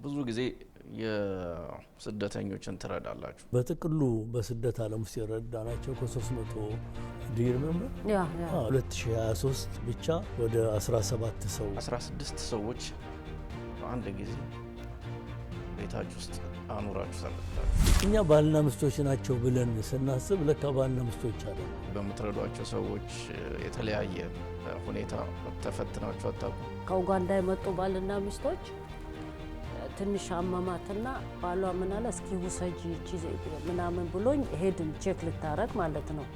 ብዙ ጊዜ የስደተኞችን ትረዳላችሁ። በጥቅሉ በስደት ዓለም ውስጥ የረዳናቸው ከ300 ዲርመም 2023 ብቻ ወደ 16 ሰዎች አንድ ጊዜ ቤታችሁ ውስጥ አኑራችሁ ሰጥታችሁ። እኛ ባልና ሚስቶች ናቸው ብለን ስናስብ ለካ ባልና ሚስቶች አይደለም። በምትረዷቸው ሰዎች የተለያየ ሁኔታ ተፈትናችሁ አታውቁም? ከኡጋንዳ የመጡ ባልና ሚስቶች ትንሽ አመማትና ባሏ ምን አለ እስኪ ውሰጂ ምናምን ብሎኝ ሄድን ቼክ ልታረግ ማለት ነው።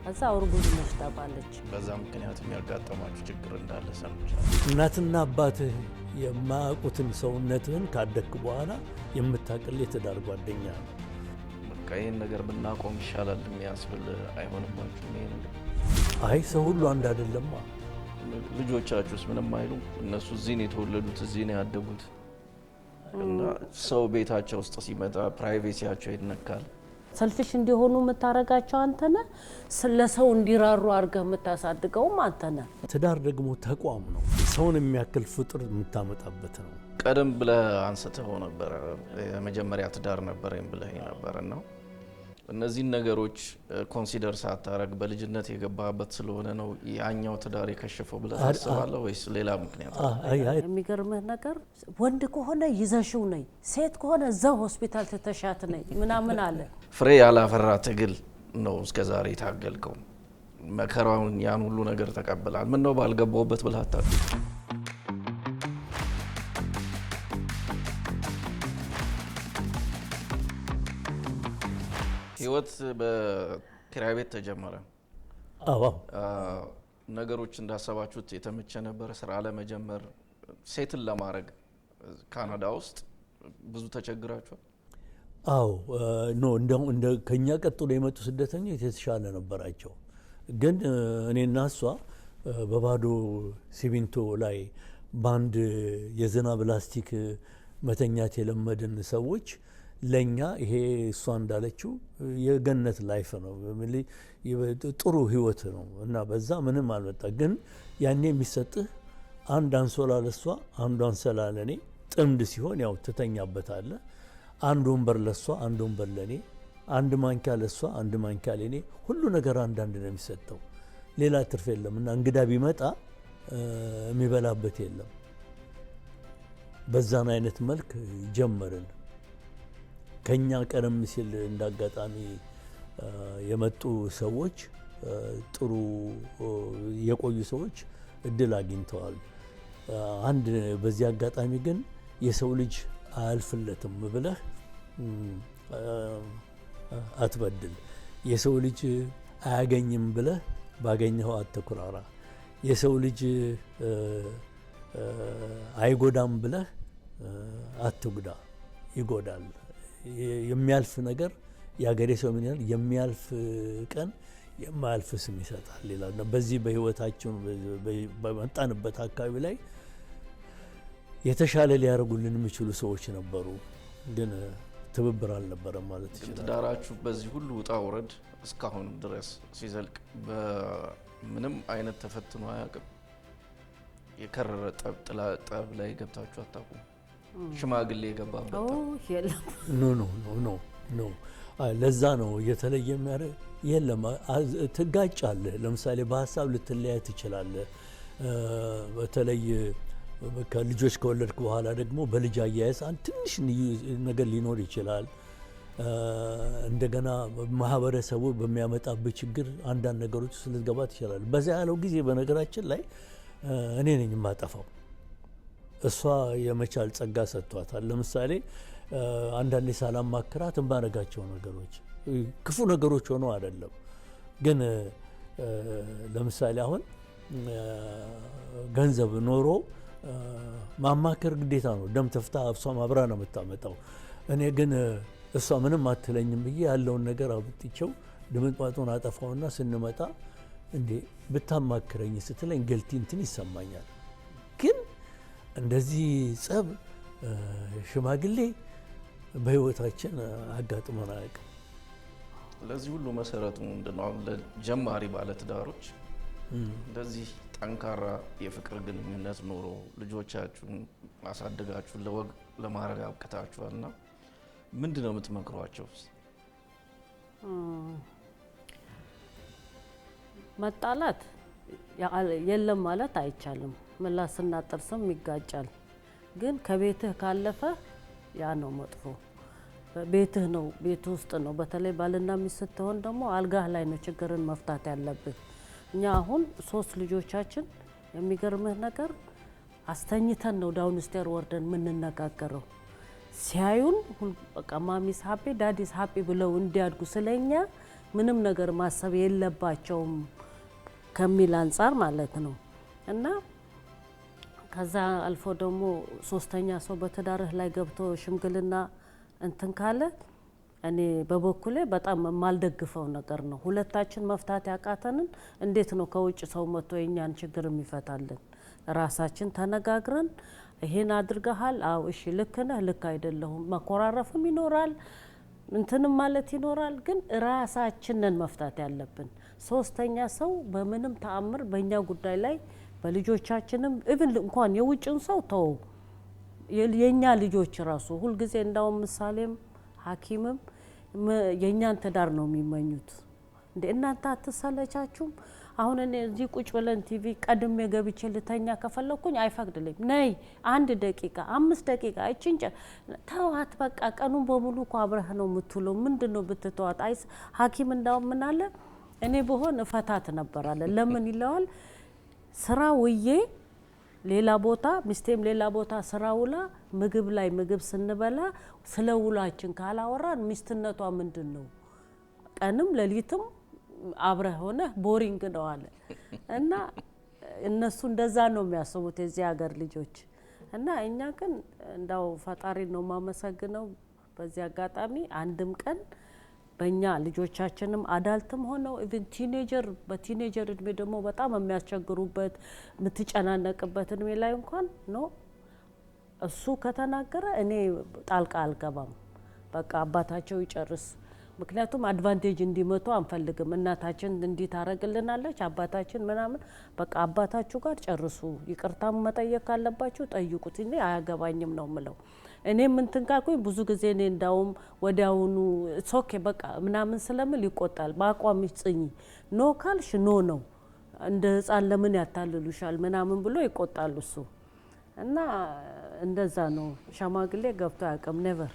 ከዛ እርጉዝ ነሽ ተባለች። በዛ ምክንያት የሚያጋጥማችሁ ችግር እንዳለ ሰምቻለሁ። እናትና አባትህ የማያውቁትን ሰውነትህን ካደክ በኋላ የምታቀል የትዳር ጓደኛ ነው። በቃ ይህን ነገር ብናቆም ይሻላል የሚያስብል አይሆንባችሁም? ይሄ ነገር አይ ሰው ሁሉ አንድ አይደለማ። ልጆቻችሁስ ምንም አይሉም? እነሱ እዚህ ነው የተወለዱት፣ እዚህ ነው ያደጉት እና ሰው ቤታቸው ውስጥ ሲመጣ ፕራይቬሲያቸው ይነካል። ሰልፊሽ እንዲሆኑ የምታረጋቸው አንተነ፣ ለሰው እንዲራሩ አድርገህ የምታሳድገውም አንተነ። ትዳር ደግሞ ተቋም ነው። ሰውን የሚያክል ፍጡር የምታመጣበት ነው። ቀደም ብለህ አንስተኸው ነበረ፣ የመጀመሪያ ትዳር ነበረኝ ብለህ ነበርና እነዚህን ነገሮች ኮንሲደር ሳታረግ በልጅነት የገባበት ስለሆነ ነው ያኛው ትዳር የከሸፈው ብለህ ታስባለህ ወይስ ሌላ ምክንያት? የሚገርምህ ነገር ወንድ ከሆነ ይዘሽው ነይ፣ ሴት ከሆነ እዛው ሆስፒታል ተተሻት ነይ ምናምን አለ። ፍሬ ያላፈራ ትግል ነው እስከዛሬ የታገልከው። መከራውን ያን ሁሉ ነገር ተቀብላል። ምን ነው ባልገባውበት ብለህ አታውቅም? ህይወት በኪራይ ቤት ተጀመረ። አዎ ነገሮች እንዳሰባችሁት የተመቸ ነበር? ስራ ለመጀመር ሴትን ለማድረግ ካናዳ ውስጥ ብዙ ተቸግራችኋል? አዎ እንደ ከኛ ቀጥሎ የመጡ ስደተኞች የተሻለ ነበራቸው። ግን እኔና እሷ በባዶ ሲሚንቶ ላይ ባንድ የዝናብ ላስቲክ መተኛት የለመድን ሰዎች ለኛ ይሄ እሷ እንዳለችው የገነት ላይፍ ነው፣ ጥሩ ህይወት ነው እና በዛ ምንም አልመጣ። ግን ያኔ የሚሰጥህ አንድ አንሶላ ለሷ፣ አንዱ አንሶላ ለኔ፣ ጥምድ ሲሆን ያው ትተኛበታለ። አንድ ወንበር ለሷ፣ አንድ ወንበር ለኔ፣ አንድ ማንኪያ ለሷ፣ አንድ ማንኪያ ለኔ። ሁሉ ነገር አንዳንድ ነው የሚሰጠው፣ ሌላ ትርፍ የለም። እና እንግዳ ቢመጣ የሚበላበት የለም። በዛን አይነት መልክ ጀመርን። ከኛ ቀደም ሲል እንዳጋጣሚ የመጡ ሰዎች ጥሩ የቆዩ ሰዎች እድል አግኝተዋል። አንድ በዚህ አጋጣሚ ግን የሰው ልጅ አያልፍለትም ብለህ አትበድል። የሰው ልጅ አያገኝም ብለህ ባገኘው አትኩራራ። የሰው ልጅ አይጎዳም ብለህ አትጉዳ፣ ይጎዳል። የሚያልፍ ነገር ያገሬ ሰው ምን ይላል? የሚያልፍ ቀን የማያልፍ ስም ይሰጣል ይላል። በዚህ በህይወታችን በመጣንበት አካባቢ ላይ የተሻለ ሊያደርጉልን የሚችሉ ሰዎች ነበሩ፣ ግን ትብብር አልነበረም ማለት ይችላል። ትዳራችሁ በዚህ ሁሉ ውጣ ውረድ እስካሁን ድረስ ሲዘልቅ በምንም አይነት ተፈትኖ አያውቅም? የከረረ ጠብ ላይ ገብታችሁ አታውቁም? ሽማግሌ የገባበት ኖ ለዛ ነው የተለየ የሚያደርግ የለም። ትጋጫለህ። ለምሳሌ በሀሳብ ልትለያይ ትችላለህ። በተለይ ከልጆች ከወለድክ በኋላ ደግሞ በልጅ አያያዝ አንድ ትንሽ ነገር ሊኖር ይችላል። እንደገና ማህበረሰቡ በሚያመጣብህ ችግር አንዳንድ ነገሮች ውስጥ ልትገባ ትችላለህ። በዛ ያለው ጊዜ በነገራችን ላይ እኔ ነኝ የማጠፋው። እሷ የመቻል ጸጋ ሰጥቷታል። ለምሳሌ አንዳንዴ ሳላማክራት የማደርጋቸው ነገሮች ክፉ ነገሮች ሆኖ አይደለም፣ ግን ለምሳሌ አሁን ገንዘብ ኖሮ ማማከር ግዴታ ነው። ደም ተፍታ እሷ ማብራ ነው የምታመጣው። እኔ ግን እሷ ምንም አትለኝም ብዬ ያለውን ነገር አብጥቼው ድምጥማጡን አጠፋውና ስንመጣ እንዴ ብታማክረኝ ስትለኝ ገልቲ እንትን ይሰማኛል። ግን እንደዚህ ጸብ ሽማግሌ በህይወታችን አጋጥሞን አያውቅም። ለዚህ ሁሉ መሰረቱ ምንድነው? ለጀማሪ ባለትዳሮች እንደዚህ ጠንካራ የፍቅር ግንኙነት ኖሮ ልጆቻችሁን አሳድጋችሁ ለወግ ለማድረግ አብቅታችኋልና ምንድነው የምትመክሯቸው? መጣላት የለም ማለት አይቻልም። ምላስና ጥርስም ይጋጫል። ግን ከቤትህ ካለፈ ያ ነው መጥፎ። ቤትህ ነው፣ ቤት ውስጥ ነው። በተለይ ባልና ሚስት ስትሆን ደግሞ አልጋህ ላይ ነው ችግርን መፍታት ያለብህ። እኛ አሁን 3 ልጆቻችን የሚገርምህ ነገር አስተኝተን ነው ዳውንስቴር ወርደን የምንነጋገረው። ሲያዩን በቃ ማሚስ ሃፒ ዳዲስ ሃፒ ብለው እንዲያድጉ ስለኛ ምንም ነገር ማሰብ የለባቸውም ከሚል አንጻር ማለት ነው። እና ከዛ አልፎ ደግሞ ሶስተኛ ሰው በትዳርህ ላይ ገብቶ ሽምግልና እንትን ካለ እኔ በበኩሌ በጣም የማልደግፈው ነገር ነው። ሁለታችን መፍታት ያቃተንን እንዴት ነው ከውጭ ሰው መጥቶ የኛን ችግር የሚፈታልን? ራሳችን ተነጋግረን ይሄን አድርገሃል፣ አው እሺ ልክ ነህ፣ ልክ አይደለሁም፣ መኮራረፍም ይኖራል፣ እንትንም ማለት ይኖራል። ግን ራሳችንን መፍታት ያለብን። ሶስተኛ ሰው በምንም ተአምር በእኛ ጉዳይ ላይ በልጆቻችንም ኢቭን እንኳን የውጭን ሰው ተው የኛ ልጆች ራሱ ሁልጊዜ እንዳውም ምሳሌም ሐኪምም የኛን ትዳር ነው የሚመኙት። እንደ እናንተ አትሰለቻችሁም? አሁን እኔ እዚህ ቁጭ ብለን ቲቪ ቀድሜ ገብቼ ልተኛ ከፈለኩኝ አይፈቅድልኝ። ነይ 1 ደቂቃ 5 ደቂቃ እቺንጨ ተዋት በቃ ቀኑን በሙሉ እኮ አብረህ ነው የምትውለው። ምንድነው ብትተዋት? አይስ ሐኪም እንዳውም ምን አለ እኔ በሆን እፈታት ነበር አለ። ለምን ይለዋል? ስራ ውዬ ሌላ ቦታ ሚስቴም ሌላ ቦታ ስራ ውላ ምግብ ላይ ምግብ ስንበላ ስለ ውላችን ካላወራን ሚስትነቷ ምንድነው? ቀንም ለሊትም አብረህ ሆነ ቦሪንግ ነው አለ። እና እነሱ እንደዛ ነው የሚያስቡት የዚህ ሀገር ልጆች። እና እኛ ግን እንዳው ፈጣሪ ነው ማመሰግነው በዚህ አጋጣሚ አንድም ቀን በእኛ ልጆቻችንም አዳልትም ሆነው ኢቭን ቲኔጀር በቲኔጀር እድሜ ደግሞ በጣም የሚያስቸግሩበት የምትጨናነቅበት እድሜ ላይ እንኳን ነው እሱ ከተናገረ እኔ ጣልቃ አልገባም። በቃ አባታቸው ይጨርስ። ምክንያቱም አድቫንቴጅ እንዲመጡ አንፈልግም። እናታችን እንዲህ ታረግልናለች አባታችን ምናምን በቃ አባታችሁ ጋር ጨርሱ። ይቅርታም መጠየቅ ካለባችሁ ጠይቁት። እኔ አያገባኝም ነው ምለው። እኔም እንትን ካልኩኝ ብዙ ጊዜ እኔ እንዳውም ወዲያውኑ ሶኬ በቃ ምናምን ስለምል ይቆጣል። በአቋም ጽኚ ኖ ካልሽ ኖ ነው እንደ ህፃን ለምን ያታልሉሻል ምናምን ብሎ ይቆጣል እሱ። እና እንደዛ ነው ሸማግሌ ገብቶ ያቀም ኔቨር።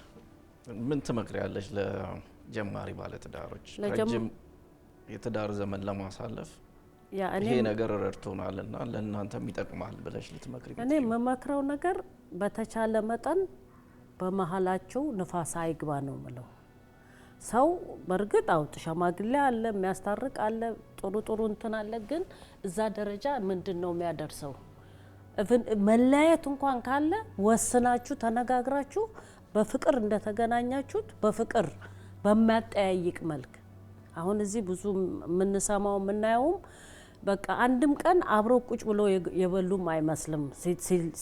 ምን ትመክሪያለሽ ለጀማሪ ባለትዳሮች ረጅም የትዳር ዘመን ለማሳለፍ ይሄ ነገር ረድቶናልና ለእናንተም ይጠቅማል ብለሽ ልትመክሪ? እኔ የምመክረው ነገር በተቻለ መጠን በመሃላቸው ንፋስ አይግባ ነው ምለው። ሰው በርግጥ አውጥ ሸማግሌ አለ የሚያስታርቅ አለ ጥሩ እንትን አለ። ግን እዛ ደረጃ ምንድነው የሚያደርሰው? መለያየት እንኳን ካለ ወስናችሁ ተነጋግራችሁ በፍቅር እንደተገናኛችሁት በፍቅር በማያጠያይቅ መልክ። አሁን እዚህ ብዙ የምንሰማው የምናየውም በቃ አንድም ቀን አብረው ቁጭ ብሎ የበሉም አይመስልም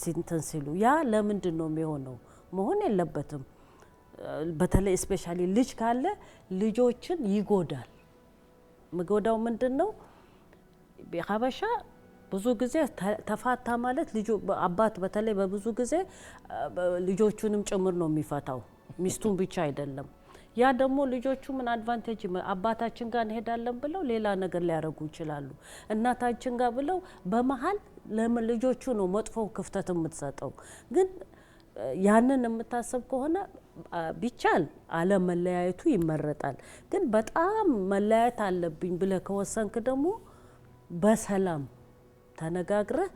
ሲንተን ሲሉ። ያ ለምንድን ነው የሚሆነው? መሆን የለበትም። በተለይ ስፔሻሊ ልጅ ካለ ልጆችን ይጎዳል። መጎዳው ምንድነው? ሀበሻ ብዙ ጊዜ ተፋታ ማለት ልጅ አባት በተለይ በብዙ ጊዜ ልጆቹንም ጭምር ነው የሚፈታው፣ ሚስቱን ብቻ አይደለም። ያ ደግሞ ልጆቹ ምን አድቫንቴጅ አባታችን ጋር እንሄዳለን ብለው ሌላ ነገር ሊያደርጉ ይችላሉ። እናታችን ጋር ብለው በመሃል ለልጆቹ ነው መጥፎ ክፍተት የምትሰጠው። ግን ያንን የምታስብ ከሆነ ቢቻል አለመለያየቱ ይመረጣል። ግን በጣም መለያየት አለብኝ ብለህ ከወሰንክ ደግሞ በሰላም ተነጋግረህ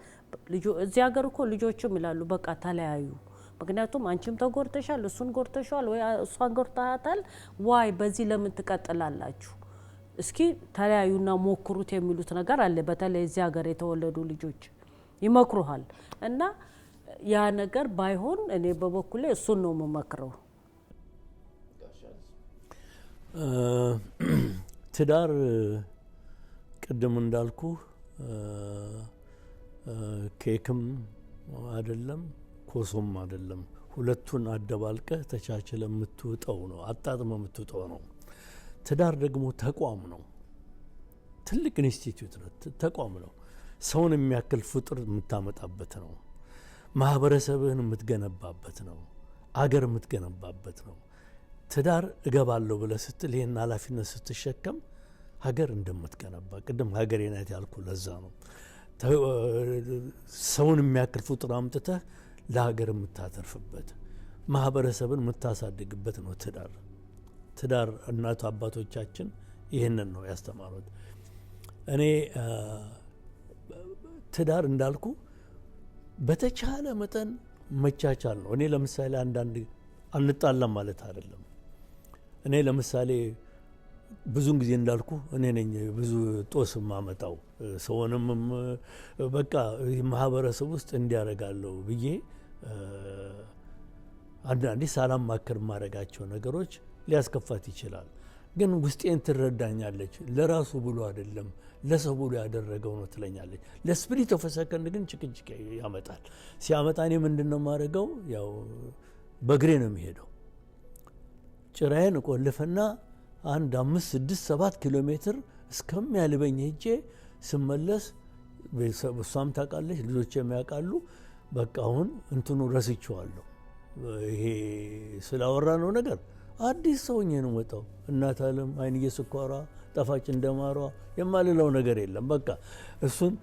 እዚህ ሀገር እኮ ልጆችም ይላሉ በቃ ተለያዩ። ምክንያቱም አንቺም ተጎርተሻል፣ እሱን ጎርተሻል፣ ወይ እሷን ጎርታታል፣ ዋይ በዚህ ለምን ትቀጥላላችሁ? እስኪ ተለያዩና ሞክሩት የሚሉት ነገር አለ። በተለይ እዚህ ሀገር የተወለዱ ልጆች ይመክሩሃል። እና ያ ነገር ባይሆን እኔ በበኩሌ እሱን ነው የምመክረው። ትዳር ቅድም እንዳልኩ ኬክም አይደለም ኮሶም አይደለም። ሁለቱን አደባልቀህ ተቻችለ የምትውጠው ነው፣ አጣጥመ የምትውጠው ነው። ትዳር ደግሞ ተቋም ነው፣ ትልቅ ኢንስቲትዩት ነው፣ ተቋም ነው። ሰውን የሚያክል ፍጡር የምታመጣበት ነው። ማህበረሰብህን የምትገነባበት ነው። አገር የምትገነባበት ነው። ትዳር እገባለሁ ብለህ ስትል ይህን ኃላፊነት ስትሸከም ሀገር እንደምትገነባ ቅድም ሀገሬ ናት ያልኩ ለዛ ነው። ሰውን የሚያክል ፍጡር አምጥተህ ለሀገር የምታተርፍበት ማህበረሰብን የምታሳድግበት ነው ትዳር። ትዳር እናቱ አባቶቻችን ይህንን ነው ያስተማሩት። እኔ ትዳር እንዳልኩ በተቻለ መጠን መቻቻል ነው። እኔ ለምሳሌ አንዳንድ አንጣላም ማለት አይደለም። እኔ ለምሳሌ ብዙን ጊዜ እንዳልኩ እኔ ነኝ ብዙ ጦስ ማመጣው ሰውንም በቃ ማህበረሰብ ውስጥ እንዲያረጋለው ብዬ አንዳንዴ ሳላማክር ማረጋቸው ነገሮች ሊያስከፋት ይችላል። ግን ውስጤን ትረዳኛለች። ለራሱ ብሎ አይደለም ለሰው ብሎ ያደረገው ነው ትለኛለች። ለስፒሪት ኦፍ ሰከንድ ግን ጭቅጭቅ ያመጣል። ሲያመጣ እኔ ምንድነው ማረገው? ያው በእግሬ ነው የሚሄደው። ጭራዬን ቆልፈና 1 5 6 7 ኪሎ ሜትር እስከሚያልበኝ ሄጄ ስመለስ እሷም ታውቃለች፣ ልጆቼም ያውቃሉ። በቃ አሁን እንትኑ ረስቼዋለሁ። ይሄ ስላወራ ነው ነገር አዲስ ሰውኝ ነው ወጣው። እናት አለም አይንዬ ስኳሯ ጣፋጭ እንደማሯ የማልለው ነገር የለም። በቃ እሱን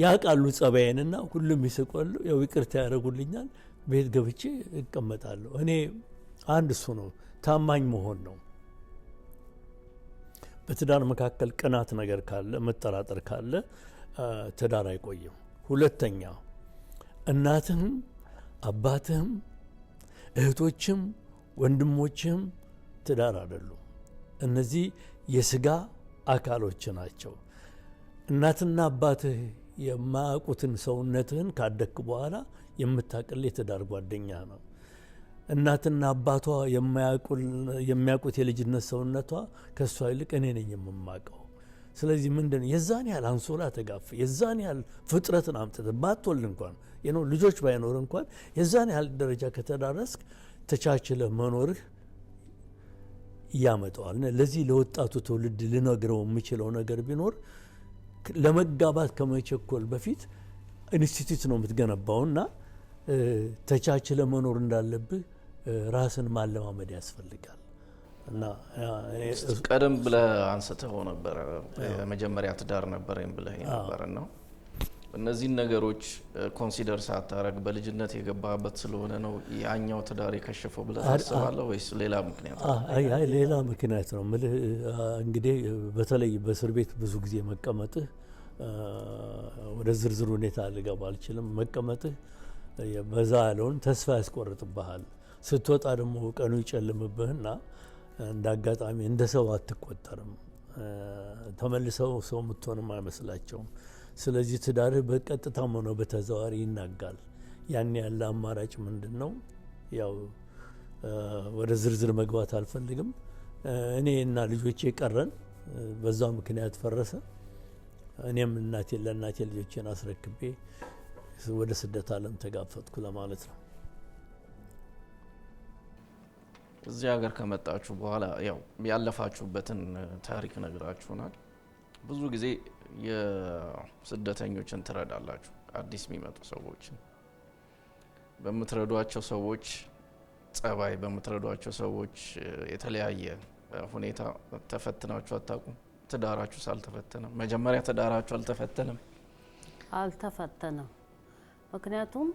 ያውቃሉ ጸባዬንና ሁሉም ይስቃሉ። ያው ይቅርታ ያደርጉልኛል። ቤት ገብቼ እቀመጣለሁ። እኔ አንድ እሱ ነው ታማኝ መሆን ነው። በትዳር መካከል ቅናት ነገር ካለ መጠራጠር ካለ ትዳር አይቆይም። ሁለተኛ እናትህም አባትህም እህቶችም ወንድሞችህም ትዳር አይደሉም። እነዚህ የስጋ አካሎች ናቸው። እናትና አባትህ የማያውቁትን ሰውነትህን ካደክ በኋላ የምታቀል የትዳር ጓደኛ ነው። እናትና አባቷ የሚያውቁት የልጅነት ሰውነቷ ከሷ ይልቅ እኔ ነኝ የምማቀው። ስለዚህ ምንድን የዛን ያህል አንሶላ ተጋፍ የዛን ያህል ፍጥረትን አምጥተህ ባትወልድ እንኳን ልጆች ባይኖር እንኳን የዛን ያህል ደረጃ ከተዳረስክ ተቻችለ መኖርህ ያመጣዋል። ለዚህ ለወጣቱ ትውልድ ልነግረው የምችለው ነገር ቢኖር ለመጋባት ከመቸኮል በፊት ኢንስቲትዩት ነው የምትገነባውና ተቻችለ መኖር እንዳለብህ ራስን ማለማመድ ያስፈልጋል። እና ቀደም ብለህ አንስተው ነበር የመጀመሪያ ትዳር ነበረኝ ብለህ ነበርና እነዚህ ነገሮች ኮንሲደር ሳታረግ በልጅነት የገባበት ስለሆነ ነው ያኛው ትዳር የከሸፈው ብለህ ታስባለህ ወይስ ሌላ ምክንያት? አይ ሌላ ምክንያት ነው። እንግዲህ በተለይ በእስር ቤት ብዙ ጊዜ መቀመጥህ ወደ ዝርዝር ሁኔታ ልገባ አልችልም። መቀመጥህ በዛ ያለውን ተስፋ ያስቆርጥብሃል። ስትወጣ ደግሞ ቀኑ ይጨልምብህና እንዳጋጣሚ እንደ ሰው አትቆጠርም። ተመልሰው ሰው የምትሆንም አይመስላቸውም። ስለዚህ ትዳርህ በቀጥታም ሆነ በተዘዋዋሪ ይናጋል። ያን ያለ አማራጭ ምንድነው? ያው ወደ ዝርዝር መግባት አልፈልግም። እኔ እና ልጆቼ ቀረን። በዛው ምክንያት ፈረሰ። እኔም ለእናቴ ልጆቼን አስረክቤ ወደ ስደት ዓለም ተጋፈጥኩ ለማለት ነው። እዚህ ሀገር ከመጣችሁ በኋላ ያው ያለፋችሁበትን ታሪክ ነግራችሁናል። ብዙ ጊዜ የስደተኞችን ትረዳላችሁ። አዲስ የሚመጡ ሰዎችን በምትረዷቸው ሰዎች ጸባይ፣ በምትረዷቸው ሰዎች የተለያየ ሁኔታ ተፈትናችሁ አታውቁም? ትዳራችሁ ሳልተፈተነም? መጀመሪያ ትዳራችሁ አልተፈተነም? አልተፈተነም። ምክንያቱም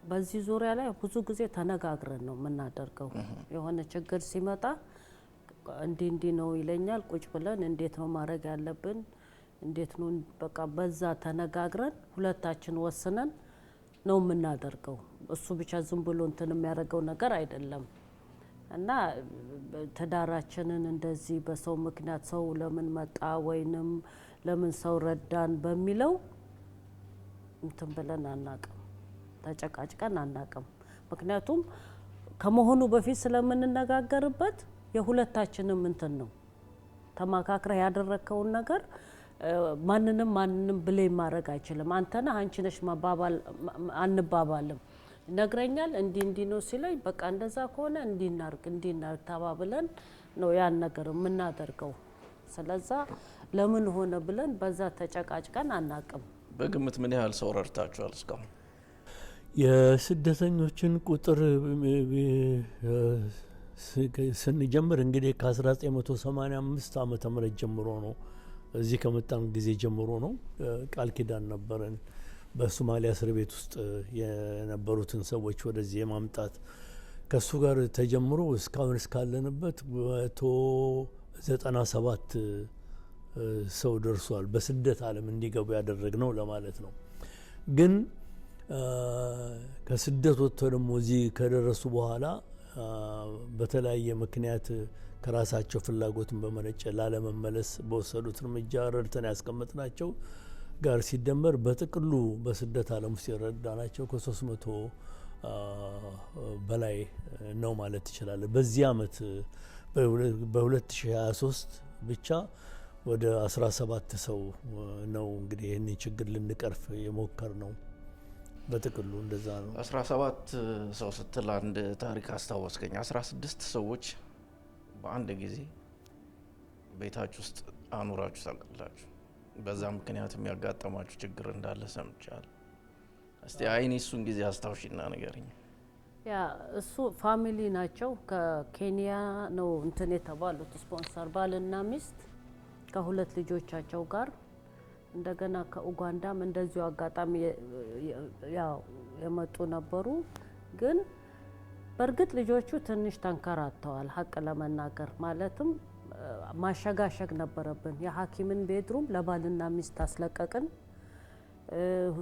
በዚህ ዙሪያ ላይ ብዙ ጊዜ ተነጋግረን ነው የምናደርገው። የሆነ ችግር ሲመጣ እንዲህ ነው ይለኛል። ቁጭ ብለን እንዴት ነው ማድረግ ያለብን፣ እንዴት ነው በቃ በዛ ተነጋግረን ሁለታችን ወስነን ነው የምናደርገው። እሱ ብቻ ዝም ብሎ እንትን የሚያደርገው ነገር አይደለም። እና ትዳራችንን እንደዚህ በሰው ምክንያት ሰው ለምን መጣ ወይንም ለምን ሰው ረዳን በሚለው እንትን ብለን አናቅም፣ ተጨቃጭቀን አናቅም። ምክንያቱም ከመሆኑ በፊት ስለምንነጋገርበት የሁለታችንም እንትን ነው። ተማካክረ ያደረከውን ነገር ማንንም ብሌም ማድረግ አይችልም። አንተና አንቺ ነሽ ማባባል አንባባልም። ነግረኛል እንዲህ ነው ሲለኝ በቃ እንደዛ ከሆነ እንዲናርግ ተባብለን ነው ያን ነገር የምናደርገው። ስለዛ ለምን ሆነ ብለን በዛ ተጨቃጭቀን አናቅም። በግምት ምን ያህል ሰው ረድታችኋል እስካሁን? የስደተኞችን ቁጥር ስንጀምር እንግዲህ ከ1985 ዓመተ ምህረት ጀምሮ ነው። እዚህ ከመጣን ጊዜ ጀምሮ ነው። ቃል ኪዳን ነበረን በሶማሊያ እስር ቤት ውስጥ የነበሩትን ሰዎች ወደዚህ የማምጣት ከሱ ጋር ተጀምሮ እስካሁን እስካለንበት 197 ሰው ደርሷል። በስደት ዓለም እንዲገቡ ያደረግነው ለማለት ነው። ግን ከስደት ወጥቶ ደግሞ እዚህ ከደረሱ በኋላ በተለያየ ምክንያት ከራሳቸው ፍላጎትን በመነጨ ላለመመለስ በወሰዱት እርምጃ ረድተን ያስቀመጥናቸው ጋር ሲደመር በጥቅሉ በስደት ዓለም ውስጥ የረዳናቸው ከ300 በላይ ነው ማለት ይችላል። በዚህ ዓመት በ2023 ብቻ ወደ 17 ሰው ነው እንግዲህ ይህንን ችግር ልንቀርፍ የሞከር ነው። በጥቅሉ እንደዛ ነው። 17 ሰው ስትል አንድ ታሪክ አስታወስከኝ። 16 ሰዎች በአንድ ጊዜ ቤታችሁ ውስጥ አኑራችሁ ታውቃላችሁ። በዛ ምክንያት የሚያጋጠማችሁ ችግር እንዳለ ሰምቻለሁ። እስቲ አይኔ እሱን ጊዜ አስታውሽና ንገሪኝ። ያ እሱ ፋሚሊ ናቸው። ከኬንያ ነው እንትን የተባሉት ስፖንሰር ባልና ሚስት ከሁለት ልጆቻቸው ጋር እንደገና ከኡጋንዳም እንደዚሁ አጋጣሚ ያው የመጡ ነበሩ። ግን በእርግጥ ልጆቹ ትንሽ ተንከራተዋል። ሀቅ ለመናገር ማለትም ማሸጋሸግ ነበረብን። የሐኪምን ቤድሩም ለባልና ሚስት አስለቀቅን።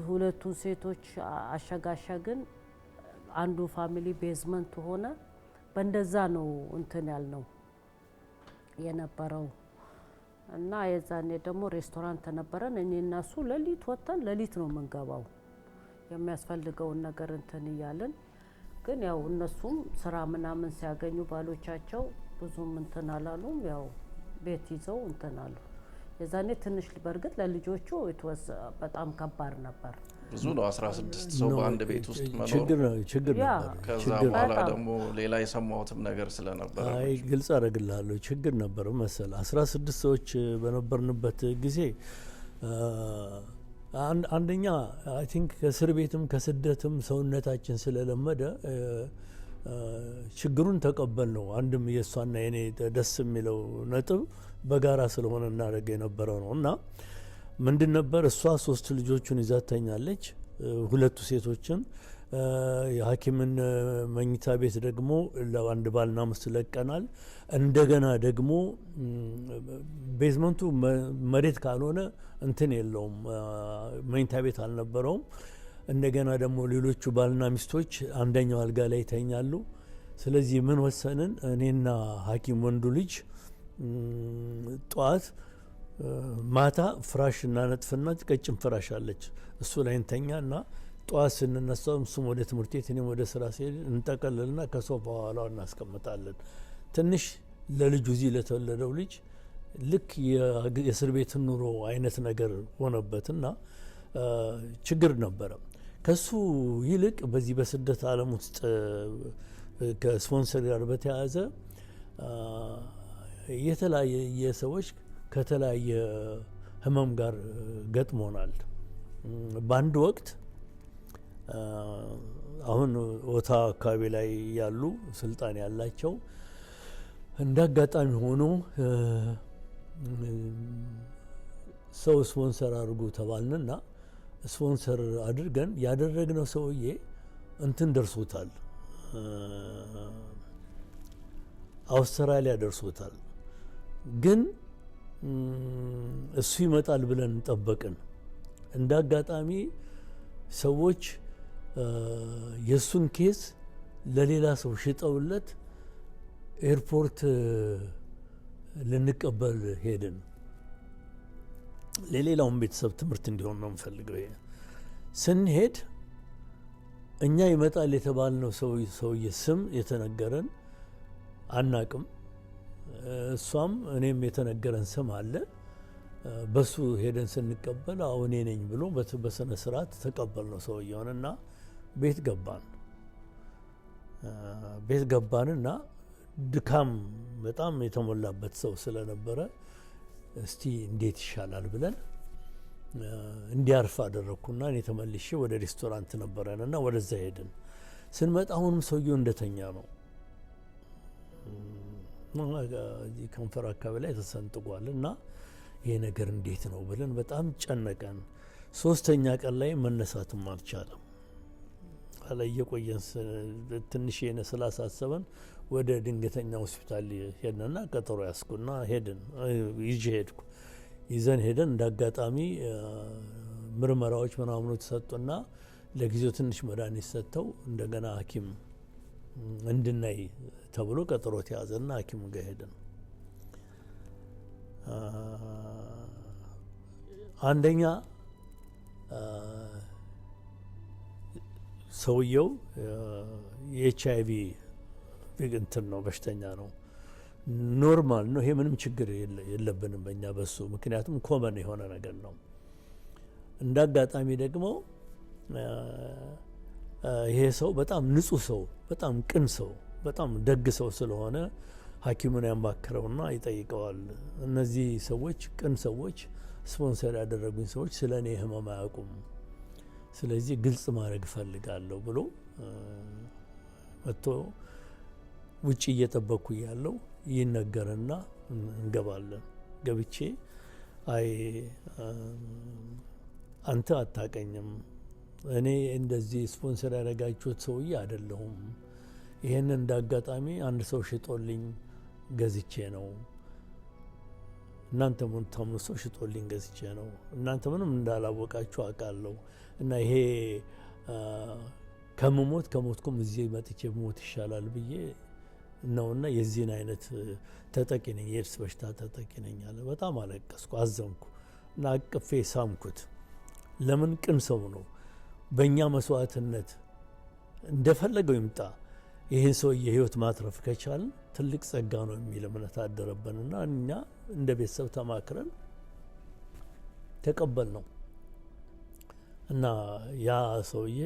ሁለቱን ሴቶች አሸጋሸግን። አንዱ ፋሚሊ ቤዝመንት ሆነ። በእንደዛ ነው እንትን ያልነው የነበረው እና የዛኔ ደግሞ ሬስቶራንት ነበረን። እኔ እና እሱ ሌሊት ወጥተን ሌሊት ነው የምንገባው የሚያስፈልገውን ነገር እንትን እያለን። ግን ያው እነሱም ስራ ምናምን ሲያገኙ ባሎቻቸው ብዙም እንትን አላሉም። ያው ቤት ይዘው እንትን አሉ። የዛኔ ትንሽ በእርግጥ ለልጆቹ በጣም ከባድ ነበር። ብዙ ነው 16 ሰው በአንድ ቤት ውስጥ መኖር ችግር ነበር። ከዛ በኋላ ደግሞ ሌላ የሰማሁትም ነገር ስለነበረ ግልጽ አደርግልሃለሁ። ችግር ነበር መሰል 16 ሰዎች በነበርንበት ጊዜ አንደኛ አይ ቲንክ ከእስር ቤትም ከስደትም ሰውነታችን ስለለመደ ችግሩን ተቀበል ነው። አንድም የእሷና የኔ ደስ የሚለው ነጥብ በጋራ ስለሆነ እናደርግ የነበረው ነው እና ምንድን ነበር እሷ 3 ልጆቹን ይዛተኛለች፣ 2 ሴቶችን የሐኪምን መኝታ ቤት ደግሞ ለአንድ ባልና ሚስት ለቀናል። እንደገና ደግሞ ቤዝመንቱ መሬት ካልሆነ እንትን የለውም፣ መኝታ ቤት አልነበረውም። እንደገና ደግሞ ሌሎቹ ባልና ሚስቶች አንደኛው አልጋ ላይ ይተኛሉ። ስለዚህ ምን ወሰንን? እኔና ሐኪም ወንዱ ልጅ ጠዋት ማታ ፍራሽ እናነጥፍና ቀጭን ፍራሽ አለች፣ እሱ ላይ እንተኛና ጠዋት ስንነሳው እሱም ወደ ትምህርት ቤት እኔም ወደ ስራ ሲሄድ እንጠቀልልና ከሶፋ ኋላ እናስቀምጣለን። ትንሽ ለልጁ እዚህ ለተወለደው ልጅ ልክ የእስር ቤት ኑሮ አይነት ነገር ሆነበትና ችግር ነበረ። ከሱ ይልቅ በዚህ በስደት ዓለም ውስጥ ከስፖንሰር ጋር በተያያዘ የተለያየ ሰዎች ከተለያየ ህመም ጋር ገጥሞናል። በአንድ ወቅት አሁን ኦታ አካባቢ ላይ ያሉ ስልጣን ያላቸው እንደ አጋጣሚ ሆኖ ሰው ስፖንሰር አድርጉ ተባልንና ስፖንሰር አድርገን ያደረግነው ሰውዬ እንትን ደርሶታል፣ አውስትራሊያ ደርሶታል። ግን እሱ ይመጣል ብለን ጠበቅን። እንደ አጋጣሚ ሰዎች የሱን ኬስ ለሌላ ሰው ሽጠውለት ኤርፖርት ልንቀበል ሄድን። ለሌላውም ቤተሰብ ትምህርት እንዲሆን ነው የምፈልገው። ስንሄድ እኛ ይመጣል የተባልነው ሰውዬ ስም የተነገረን አናቅም። እሷም እኔም የተነገረን ስም አለ። በሱ ሄደን ስንቀበል እኔ ነኝ ብሎ በስነ ስርዓት ተቀበል ነው ሰውየውንና ቤት ገባንና ድካም በጣም የተሞላበት ሰው ስለነበረ እስቲ እንዴት ይሻላል ብለን እንዲያርፍ አደረግኩና እኔ ተመልሼ ወደ ሬስቶራንት ነበረንና ወደዛ ሄድን። ስንመጣ አሁንም ሰውየው እንደተኛ ነው። እዚህ ከንፈር አካባቢ ላይ ተሰንጥቋል እና ይሄ ነገር እንዴት ነው ብለን በጣም ጨነቀን። 3ኛ ቀን ላይ መነሳትም አልቻለም። ላይ የቆየን ትንሽ የነ ስላሳሰበን ወደ ድንገተኛ ሆስፒታል ሄድንና ቀጠሮ ያስኩና ሄድን። ሄድኩ ይዘን ሄደን እንዳጋጣሚ ምርመራዎች ምናምኖች ተሰጡና ለጊዜው ትንሽ መድኃኒት ሰጥተው እንደገና ሐኪም እንድናይ ተብሎ ቀጠሮ ተያዘና ሐኪሙ ጋር ሄድን። አንደኛ ሰውየው የኤችአይቪ እንትን ነው፣ በሽተኛ ነው። ኖርማል ነው። ይሄ ምንም ችግር የለብንም በእኛ በሱ፣ ምክንያቱም ኮመን የሆነ ነገር ነው። እንዳጋጣሚ ደግሞ ይሄ ሰው በጣም ንጹህ ሰው፣ በጣም ቅን ሰው፣ በጣም ደግ ሰው ስለሆነ ሐኪሙን ያማክረውና ይጠይቀዋል። እነዚህ ሰዎች ቅን ሰዎች፣ ስፖንሰር ያደረጉኝ ሰዎች ስለ እኔ ህመም አያውቁም፣ ስለዚህ ግልጽ ማድረግ እፈልጋለሁ ብሎ መጥቶ ውጭ እየጠበቅኩ ያለው ይነገርና እንገባለን። ገብቼ አይ አንተ አታቀኝም፣ እኔ እንደዚህ ስፖንሰር ያደረጋችሁት ሰውዬ አይደለሁም፣ ይሄን እንዳጋጣሚ አንድ ሰው ሽጦልኝ ገዝቼ ነው፣ እናንተ ምን ታምኑ ሰው ሽጦልኝ ገዝቼ ነው፣ እናንተ ምንም እንዳላወቃችሁ አውቃለሁ እና ይሄ ከሞትኩም እዚህ መጥቼ ሞት ይሻላል ብዬ ነውና የዚህን አይነት ተጠቂ ነኝ፣ የኤድስ በሽታ ተጠቂ ነኝ አለ። በጣም አለቀስኩ፣ አዘንኩ እና አቅፌ ሳምኩት። ለምን ቅን ሰው ነው። በእኛ መስዋዕትነት እንደፈለገው ይምጣ ይህን ሰው የህይወት ማትረፍ ከቻልን ትልቅ ጸጋ ነው የሚል እምነት አደረበንና እኛ እንደ ቤተሰብ ተማክረን ተቀበል ነው እና ያ ሰውዬ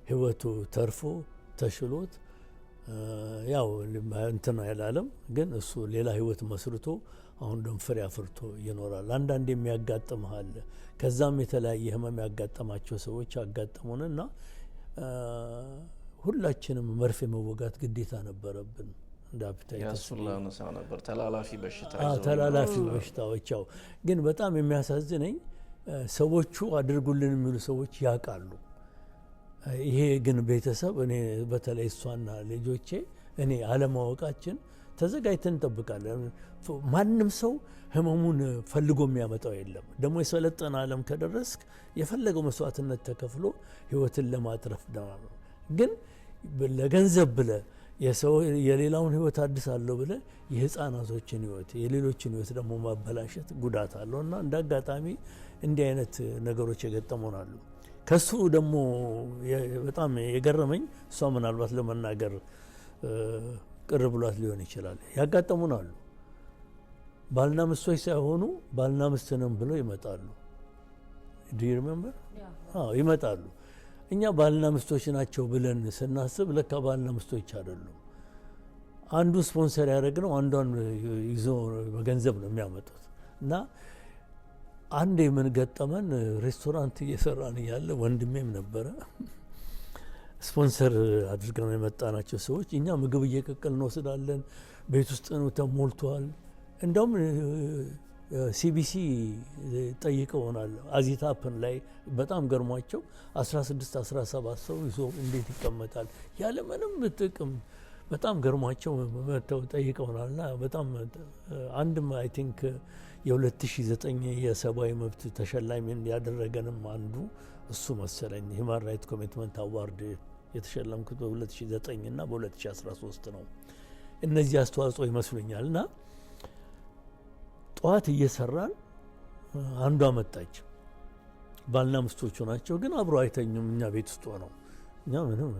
ህይወቱ ተርፎ ተሽሎት ያው እንትና ያላለም ግን እሱ ሌላ ህይወት መስርቶ አሁን ደም ፍሬ አፍርቶ ይኖራል። አንዳንድ የሚያጋጥምሃል። ከዛም የተለያየ ህመም ያጋጠማቸው ሰዎች አጋጠሙንና ሁላችንም መርፌ መወጋት ግዴታ ነበረብን። እንደ አፕታይተስ ነበር ተላላፊ በሽታዎች ያው ግን በጣም የሚያሳዝነኝ ሰዎቹ አድርጉልን የሚሉ ሰዎች ያውቃሉ። ይሄ ግን ቤተሰብ እኔ በተለይ እሷና ልጆቼ እኔ አለማወቃችን ተዘጋጅተን እንጠብቃለን። ማንም ሰው ህመሙን ፈልጎ የሚያመጣው የለም። ደግሞ የሰለጠነ ዓለም ከደረስክ የፈለገው መስዋዕትነት ተከፍሎ ህይወትን ለማትረፍ ነው። ግን ለገንዘብ ብለ የሌላውን ህይወት አድሳለሁ ብለ የህፃናቶችን ህይወት የሌሎችን ህይወት ደግሞ ማበላሸት ጉዳት አለው እና እንዳጋጣሚ እንዲህ አይነት ነገሮች የገጠሙናሉ። ከሱ ደግሞ በጣም የገረመኝ እሷ ምናልባት ለመናገር ቅር ብሏት ሊሆን ይችላል። ያጋጠሙናሉ። ባልና ሚስቶች ሳይሆኑ ባልና ሚስት ነን ብለው ይመጣሉ። ዱ ዩ ሪሜምበር? ይመጣሉ። እኛ ባልና ሚስቶች ናቸው ብለን ስናስብ ለካ ባልና ሚስቶች አይደሉም። አንዱ ስፖንሰር ያደረግነው አንዷን ይዞ በገንዘብ ነው የሚያመጡት እና አንድ ምን ገጠመን፣ ሬስቶራንት እየሰራን እያለ ወንድሜም ነበረ። ስፖንሰር አድርገን የመጣናቸው ሰዎች እኛ ምግብ እየቀቀል እንወስዳለን፣ ቤት ውስጥ ነው ተሞልቷል። እንደውም ሲቢሲ ጠይቀውናል። አዚታፕን ላይ በጣም ገርሟቸው 16-17 ሰው ይዞ እንዴት ይቀመጣል ያለ ምንም ጥቅም በጣም ገርሟቸው መተው ጠይቀውናልና በጣም አንድም አይ ቲንክ የ2009 የሰብአዊ መብት ተሸላሚ ያደረገንም አንዱ እሱ መሰለኝ። ሂማን ራይት ኮሚትመንት አዋርድ የተሸለምኩት በ2009 እና በ2013 ነው። እነዚህ አስተዋጽኦ ይመስሉኛል። እና ጠዋት እየሰራን አንዷ መጣች። ባልና ሚስቶቹ ናቸው ግን አብሮ አይተኙም። እኛ ቤት ውስጥ ሆነው እኛ ምንም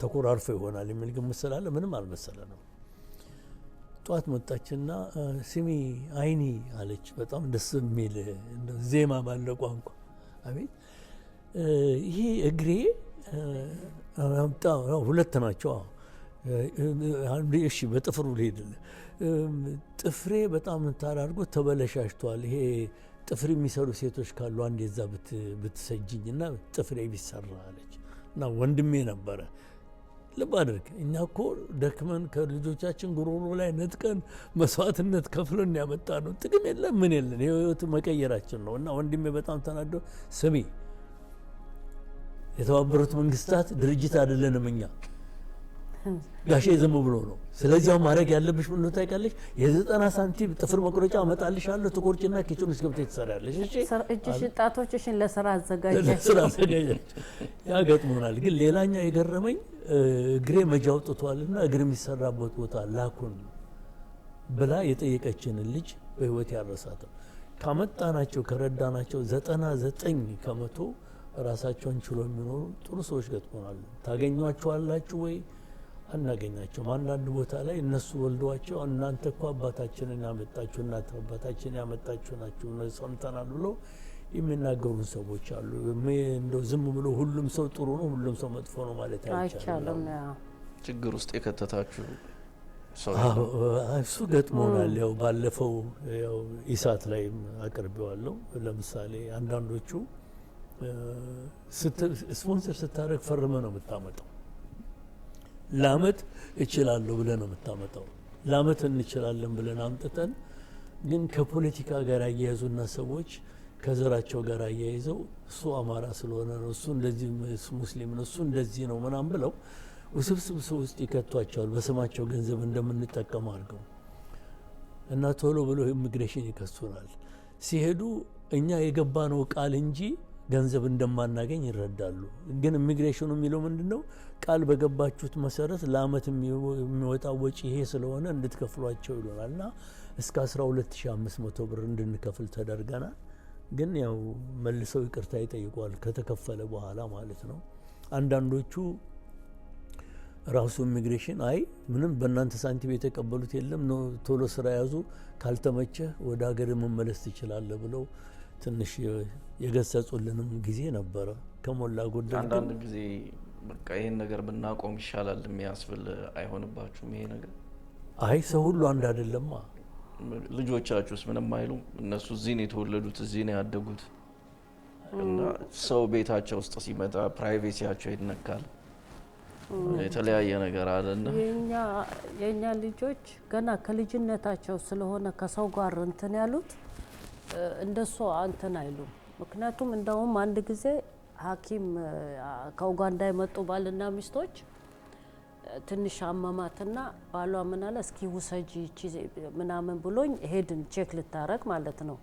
ተኮራርፎ ይሆናል የሚል ግምት ስላለ ምንም አልመሰለንም። ጠዋት መጣችና ስሚ አይኒ አለች። በጣም ደስ የሚል ዜማ ባለ ቋንቋ። አቤት ይሄ እግሬ ሁለት ናቸው። እሺ በጥፍሩ ልሄድልህ። ጥፍሬ በጣም ታራርጎ ተበለሻሽቷል። ይሄ ጥፍር የሚሰሩ ሴቶች ካሉ አንድ የዛ ብትሰጅኝና ጥፍሬ ቢሰራ አለች። እና ወንድሜ ነበረ። ልብ አድርግ፣ እኛ እኮ ደክመን ከልጆቻችን ጉሮሮ ላይ ነጥቀን መስዋዕትነት ከፍለን ያመጣ ነው። ጥቅም የለም ምን የለን፣ የህይወት መቀየራችን ነው። እና ወንድሜ በጣም ተናዶ ስሚ፣ የተባበሩት መንግስታት ድርጅት አይደለንም እኛ፣ ጋሼ ዝም ብሎ ነው። ስለዚህ ማድረግ ያለብሽ ምን ነው ታውቂያለሽ? የ90 ሳንቲም ጥፍር መቁረጫ አመጣልሻለሁ፣ ትቆርጭና ኪቹን ውስጥ ገብተሽ ትሰሪያለሽ። እሺ እጅሽ ጣቶችሽን ለስራ አዘጋጃች። ያ ገጥሞናል። ግን ሌላኛው የገረመኝ እግሬ መጃ አውጥቷልና እግር የሚሰራበት ቦታ ላኩን ብላ የጠየቀችንን ልጅ በህይወት ያረሳተው ካመጣናቸው ከረዳናቸው 99% ራሳቸውን ችሎ የሚኖሩ ጥሩ ሰዎች ገጥሞናል። ታገኟቸዋላችሁ ወይ? አናገኛቸውም። አንዳንድ ቦታ ላይ እነሱ ወልደዋቸው እናንተ እኮ አባታችንን ያመጣችሁ እናት አባታችንን ያመጣችሁ ናችሁ ሰምተናል ብሎ የሚናገሩን ሰዎች አሉ። እንደው ዝም ብሎ ሁሉም ሰው ጥሩ ነው ሁሉም ሰው መጥፎ ነው ማለት አይቻልም። ችግር ውስጥ የከተታችሁ ሰው እሱ ገጥሞናል። ያው ባለፈው ያው ኢሳት ላይ አቅርቤዋለሁ። ለምሳሌ አንዳንዶቹ ስፖንሰር ስታደርግ ፈርመ ነው የምታመጣው። ለአመት እችላለሁ ብለህ ነው የምታመጣው። ለአመት እንችላለን ብለን አምጥተን ግን ከፖለቲካ ጋር አያያዙና ሰዎች ከዘራቸው ጋር አያይዘው እሱ አማራ ስለሆነ ነው እሱ እንደዚህ ሙስሊም ነው እሱ እንደዚህ ነው ምናምን ብለው ውስብስብ ሰው ውስጥ ይከቷቸዋል። በስማቸው ገንዘብ እንደምንጠቀም አድርገው እና ቶሎ ብሎ ኢሚግሬሽን ይከሱናል። ሲሄዱ እኛ የገባነው ቃል እንጂ ገንዘብ እንደማናገኝ ይረዳሉ። ግን ኢሚግሬሽኑ የሚለው ምንድነው? ቃል በገባችሁት መሰረት ለአመት የሚወጣው ወጪ ይሄ ስለሆነ እንድትከፍሏቸው ይሉናልና እስከ 12500 ብር እንድንከፍል ተደርገናል። ግን ያው መልሰው ይቅርታ ይጠይቋል ከተከፈለ በኋላ ማለት ነው። አንዳንዶቹ ራሱ ኢሚግሬሽን አይ ምንም በእናንተ ሳንቲም የተቀበሉት የለም ነው ቶሎ ስራ ያዙ ካልተመቸ ወደ ሀገር መመለስ ትችላለህ ብለው ትንሽ የገሰጹልንም ጊዜ ነበረ። ከሞላ ጎደል አንዳንድ ጊዜ በቃ ይሄን ነገር ብናቆም ይሻላል የሚያስብል አይሆንባችሁም? ይሄ ነገር አይ ሰው ሁሉ አንድ አይደለማ። ልጆቻችሁስ ምንም አይሉም? እነሱ እዚህ ነው የተወለዱት እዚህ ነው ያደጉት እና ሰው ቤታቸው ውስጥ ሲመጣ ፕራይቬሲያቸው ይነካል። የተለያየ ነገር አለና የኛ ልጆች ገና ከልጅነታቸው ስለሆነ ከሰው ጋር እንትን ያሉት እንደሱ አንተን አይሉም። ምክንያቱም እንደውም አንድ ጊዜ ሐኪም ከኡጋንዳ የመጡ ባልና ሚስቶች ትንሽ አመማትና ባሏ ምን አለ እስኪ ውሰጂ ምናምን ብሎኝ ሄድን ቼክ ልታረግ ማለት ነው።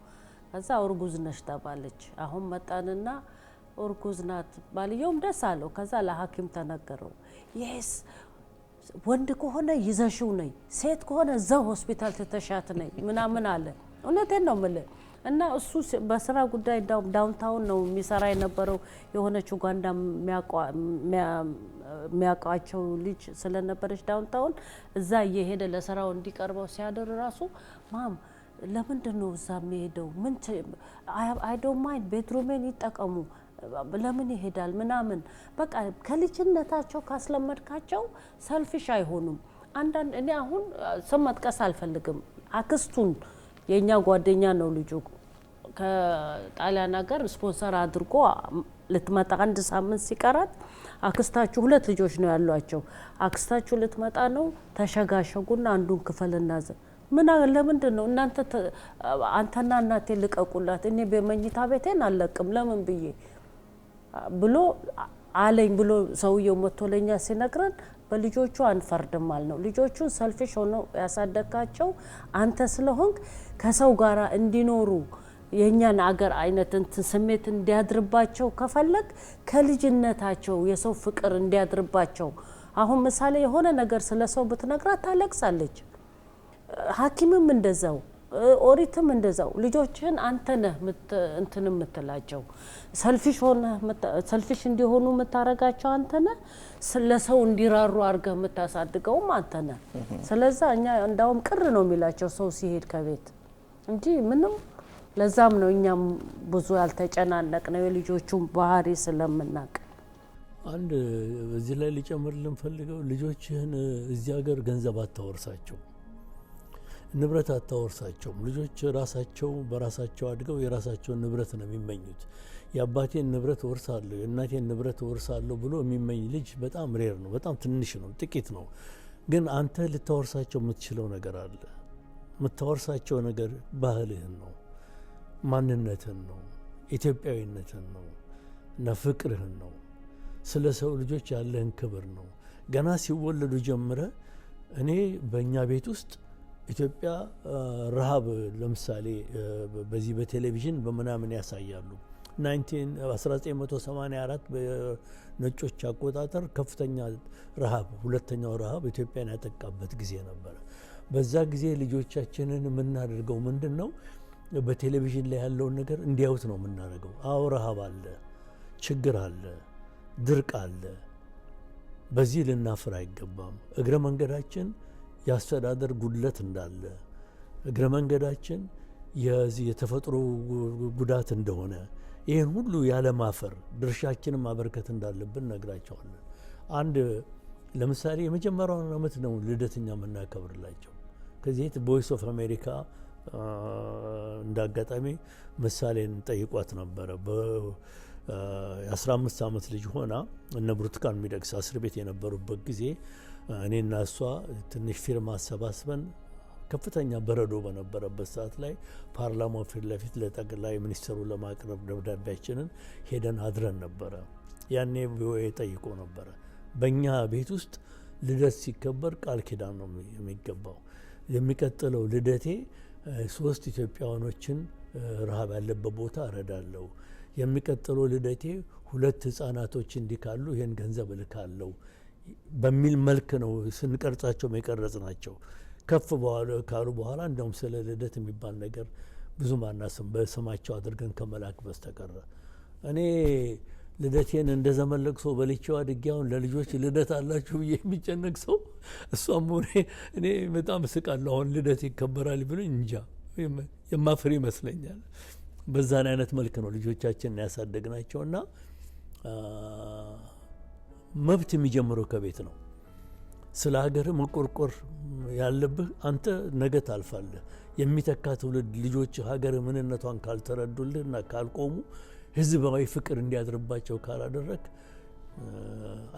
ከዛ እርጉዝ ነሽ ተባለች። አሁን መጣንና እርጉዝ ናት። ባልየውም ደስ አለው። ከዛ ለሐኪም ተነገረው። ይሄስ ወንድ ከሆነ ይዘሽው ነይ፣ ሴት ከሆነ እዛው ሆስፒታል ትተሻት ነይ ምናምን አለ። እውነቴን ነው የምልህ። እና እሱ በስራ ጉዳይ ዳውንታውን ነው የሚሰራ የነበረው። የሆነች ኡጋንዳ የሚያውቃቸው ልጅ ስለነበረች ዳውንታውን እዛ እየሄደ ለስራው እንዲቀርበው ሲያደር ራሱ ማም ለምንድን ነው እዛ የሚሄደው? ምን አይ ዶንት ማይንድ ቤድሩሜን ይጠቀሙ ለምን ይሄዳል ምናምን። በቃ ከልጅነታቸው ካስለመድካቸው ሰልፊሽ አይሆኑም። አንዳንድ እኔ አሁን ስም መጥቀስ አልፈልግም። አክስቱን የኛ ጓደኛ ነው ልጁ ከጣሊያን ሀገር ስፖንሰር አድርጎ ልትመጣ አንድ ሳምንት ሲቀራት አክስታችሁ 2 ልጆች ነው ያሏቸው። አክስታችሁ ልትመጣ ነው ተሸጋሸጉና አንዱን ክፍል እናዘ ምን ለምንድን ነው እናንተ አንተና እናቴ ልቀቁላት እኔ በመኝታ ቤቴን አለቅም ለምን ብዬ ብሎ አለኝ ብሎ ሰውየው መጥቶ ለኛ ሲነግረን በልጆቹ አንፈርድም ማለት ነው። ልጆቹን ሰልፊሽ ሆነው ያሳደጋቸው አንተ ስለሆንክ ከሰው ጋር እንዲኖሩ የኛን አገር አይነት እንትን ስሜት እንዲያድርባቸው ከፈለግ ከልጅነታቸው የሰው ፍቅር እንዲያድርባቸው። አሁን ምሳሌ የሆነ ነገር ስለሰው ብትነግራት ታለቅሳለች። ሐኪምም እንደዛው ኦሪትም እንደዛው ልጆችን አንተ ነህ እንትን የምትላቸው ሰልፊሽ ሆነ ሰልፊሽ እንዲሆኑ የምታረጋቸው አንተ ነህ። ለሰው እንዲራሩ አድርገህ የምታሳድገውም አንተ ነህ። ስለዚህ እኛ እንዳውም ቅር ነው የሚላቸው ሰው ሲሄድ ከቤት እንጂ ምንም። ለዛም ነው እኛም ብዙ ያልተጨናነቅ ነው የልጆቹን ባህሪ ስለምናቅ። አንድ በዚህ ላይ ሊጨምርልን ፈልገው ልጆችህን እዚህ ሀገር ገንዘብ አታወርሳቸው። ንብረት አታወርሳቸውም። ልጆች ራሳቸው በራሳቸው አድገው የራሳቸውን ንብረት ነው የሚመኙት። የአባቴን ንብረት ወርሳለሁ የእናቴን ንብረት ወርሳለሁ ብሎ የሚመኝ ልጅ በጣም ሬር ነው፣ በጣም ትንሽ ነው፣ ጥቂት ነው። ግን አንተ ልታወርሳቸው የምትችለው ነገር አለ። የምታወርሳቸው ነገር ባህልህን ነው፣ ማንነትህን ነው፣ ኢትዮጵያዊነትህን ነው እና ፍቅርህን ነው። ስለ ሰው ልጆች ያለህን ክብር ነው። ገና ሲወለዱ ጀምረ እኔ በእኛ ቤት ውስጥ ኢትዮጵያ ረሃብ ለምሳሌ በዚህ በቴሌቪዥን በምናምን ያሳያሉ። 1984 በነጮች አቆጣጠር ከፍተኛ ረሃብ፣ ሁለተኛው ረሃብ ኢትዮጵያን ያጠቃበት ጊዜ ነበረ። በዛ ጊዜ ልጆቻችንን የምናደርገው ምንድን ነው? በቴሌቪዥን ላይ ያለውን ነገር እንዲያዩት ነው የምናደርገው። አዎ ረሃብ አለ፣ ችግር አለ፣ ድርቅ አለ። በዚህ ልናፍር አይገባም። እግረ መንገዳችን የአስተዳደር ጉድለት እንዳለ፣ እግረ መንገዳችን የተፈጥሮ ጉዳት እንደሆነ፣ ይህን ሁሉ ያለማፈር ድርሻችንን ማበርከት እንዳለብን ነግራቸዋለን። አንድ ለምሳሌ የመጀመሪያውን ዓመት ነው ልደተኛ የምናከብርላቸው። ከዚህ ቮይስ ኦፍ አሜሪካ እንዳጋጣሚ ምሳሌን ጠይቋት ነበረ። የ15 ዓመት ልጅ ሆና እነ ብርቱካን ሚደቅሳ እስር ቤት የነበሩበት ጊዜ እኔና እሷ ትንሽ ፊርማ አሰባስበን ከፍተኛ በረዶ በነበረበት ሰዓት ላይ ፓርላማው ፊት ለፊት ለጠቅላይ ሚኒስትሩ ለማቅረብ ደብዳቤያችንን ሄደን አድረን ነበረ። ያኔ ቪኦኤ ጠይቆ ነበረ። በእኛ ቤት ውስጥ ልደት ሲከበር ቃል ኪዳን ነው የሚገባው። የሚቀጥለው ልደቴ 3 ኢትዮጵያውያኖችን ረሃብ ያለበት ቦታ እረዳለሁ፣ የሚቀጥለው ልደቴ 2 ህፃናቶች እንዲካሉ ይህን ገንዘብ እልካለሁ በሚል መልክ ነው ስንቀርጻቸው የቀረጽ ናቸው። ከፍ ካሉ በኋላ እንደውም ስለ ልደት የሚባል ነገር ብዙ ማናስም በስማቸው አድርገን ከመላክ በስተቀረ እኔ ልደቴን እንደ ዘመን ለቅሶ በልቼው አድጌ አሁን ለልጆች ልደት አላችሁ ብዬ የሚጨነቅ ሰው እሷም ሆነ እኔ በጣም እስቃለሁ። አሁን ልደት ይከበራል ብሎኝ እንጃ የማፍር ይመስለኛል። በዛን አይነት መልክ ነው ልጆቻችንን ያሳደግናቸውና መብት የሚጀምረው ከቤት ነው። ስለ ሀገር መቆርቆር ያለብህ አንተ ነገ ታልፋለህ። የሚተካ ትውልድ ልጆች ሀገር ምንነቷን ካልተረዱልህና ካልቆሙ ህዝባዊ ፍቅር እንዲያድርባቸው ካላደረግ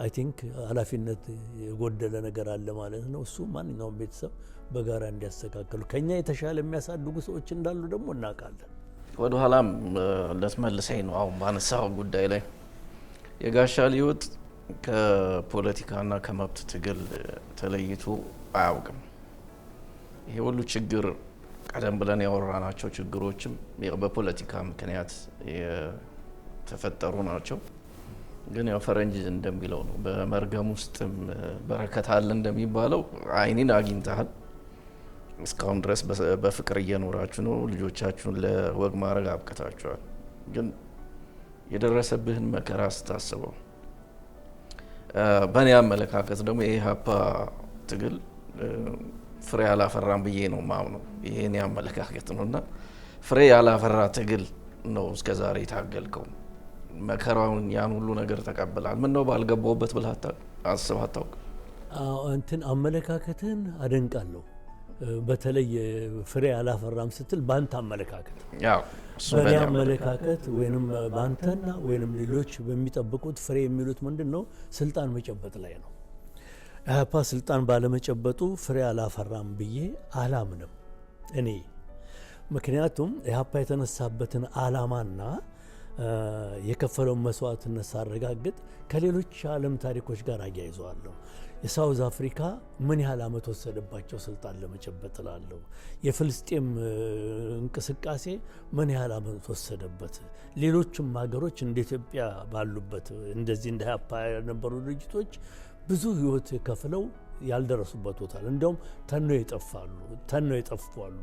አይ ቲንክ ኃላፊነት የጎደለ ነገር አለ ማለት ነው። እሱ ማንኛውም ቤተሰብ በጋራ እንዲያስተካክሉ ከኛ የተሻለ የሚያሳድጉ ሰዎች እንዳሉ ደግሞ እናውቃለን። ወደ ኋላም ለተመልሰኝ ነው አሁን ባነሳው ጉዳይ ላይ የጋሻ ሊወጥ ከፖለቲካና ከመብት ትግል ተለይቶ አያውቅም። ይሄ ሁሉ ችግር ቀደም ብለን ያወራናቸው ችግሮችም በፖለቲካ ምክንያት የተፈጠሩ ናቸው። ግን ያው ፈረንጅ እንደሚለው ነው በመርገም ውስጥም በረከት አለ እንደሚባለው አይኔን አግኝተሃል። እስካሁን ድረስ በፍቅር እየኖራችሁ ነው። ልጆቻችሁን ለወግ ማድረግ አብቅታችኋል። ግን የደረሰብህን መከራ ስታስበው በእኔ አመለካከት ደግሞ የኢህአፓ ትግል ፍሬ ያላፈራም ብዬ ነው ማምነው። ይሄ እኔ አመለካከት ነውና ፍሬ ያላፈራ ትግል ነው እስከዛሬ የታገልከው። መከራውን ያን ሁሉ ነገር ተቀብላል። ምን ነው ባልገባውበት ብለህ አስበህ አታውቅ? እንትን አመለካከትን አደንቃለሁ። በተለይ ፍሬ ያላፈራም ስትል ባንተ አመለካከት ያው በእኔ አመለካከት ወይንም ባንተና ወይንም ሌሎች በሚጠብቁት ፍሬ የሚሉት ምንድነው? ስልጣን መጨበጥ ላይ ነው። ኢህአፓ ስልጣን ባለመጨበጡ ፍሬ አላፈራም ብዬ አላምንም እኔ። ምክንያቱም ኢህአፓ የተነሳበትን አላማና የከፈለውን መስዋዕትነት ሳረጋግጥ ከሌሎች ዓለም ታሪኮች ጋር አያይዘዋለሁ። የሳውዝ አፍሪካ ምን ያህል አመት ወሰደባቸው ስልጣን ለመጨበጥ ላለሁ። የፍልስጤም እንቅስቃሴ ምን ያህል አመት ወሰደበት። ሌሎችም ሀገሮች እንደ ኢትዮጵያ ባሉበት እንደዚህ እንደ ኢህአፓ የነበሩ ድርጅቶች ብዙ ህይወት ከፍለው ያልደረሱበት ቦታል። እንደውም ተነው ይጠፋሉ።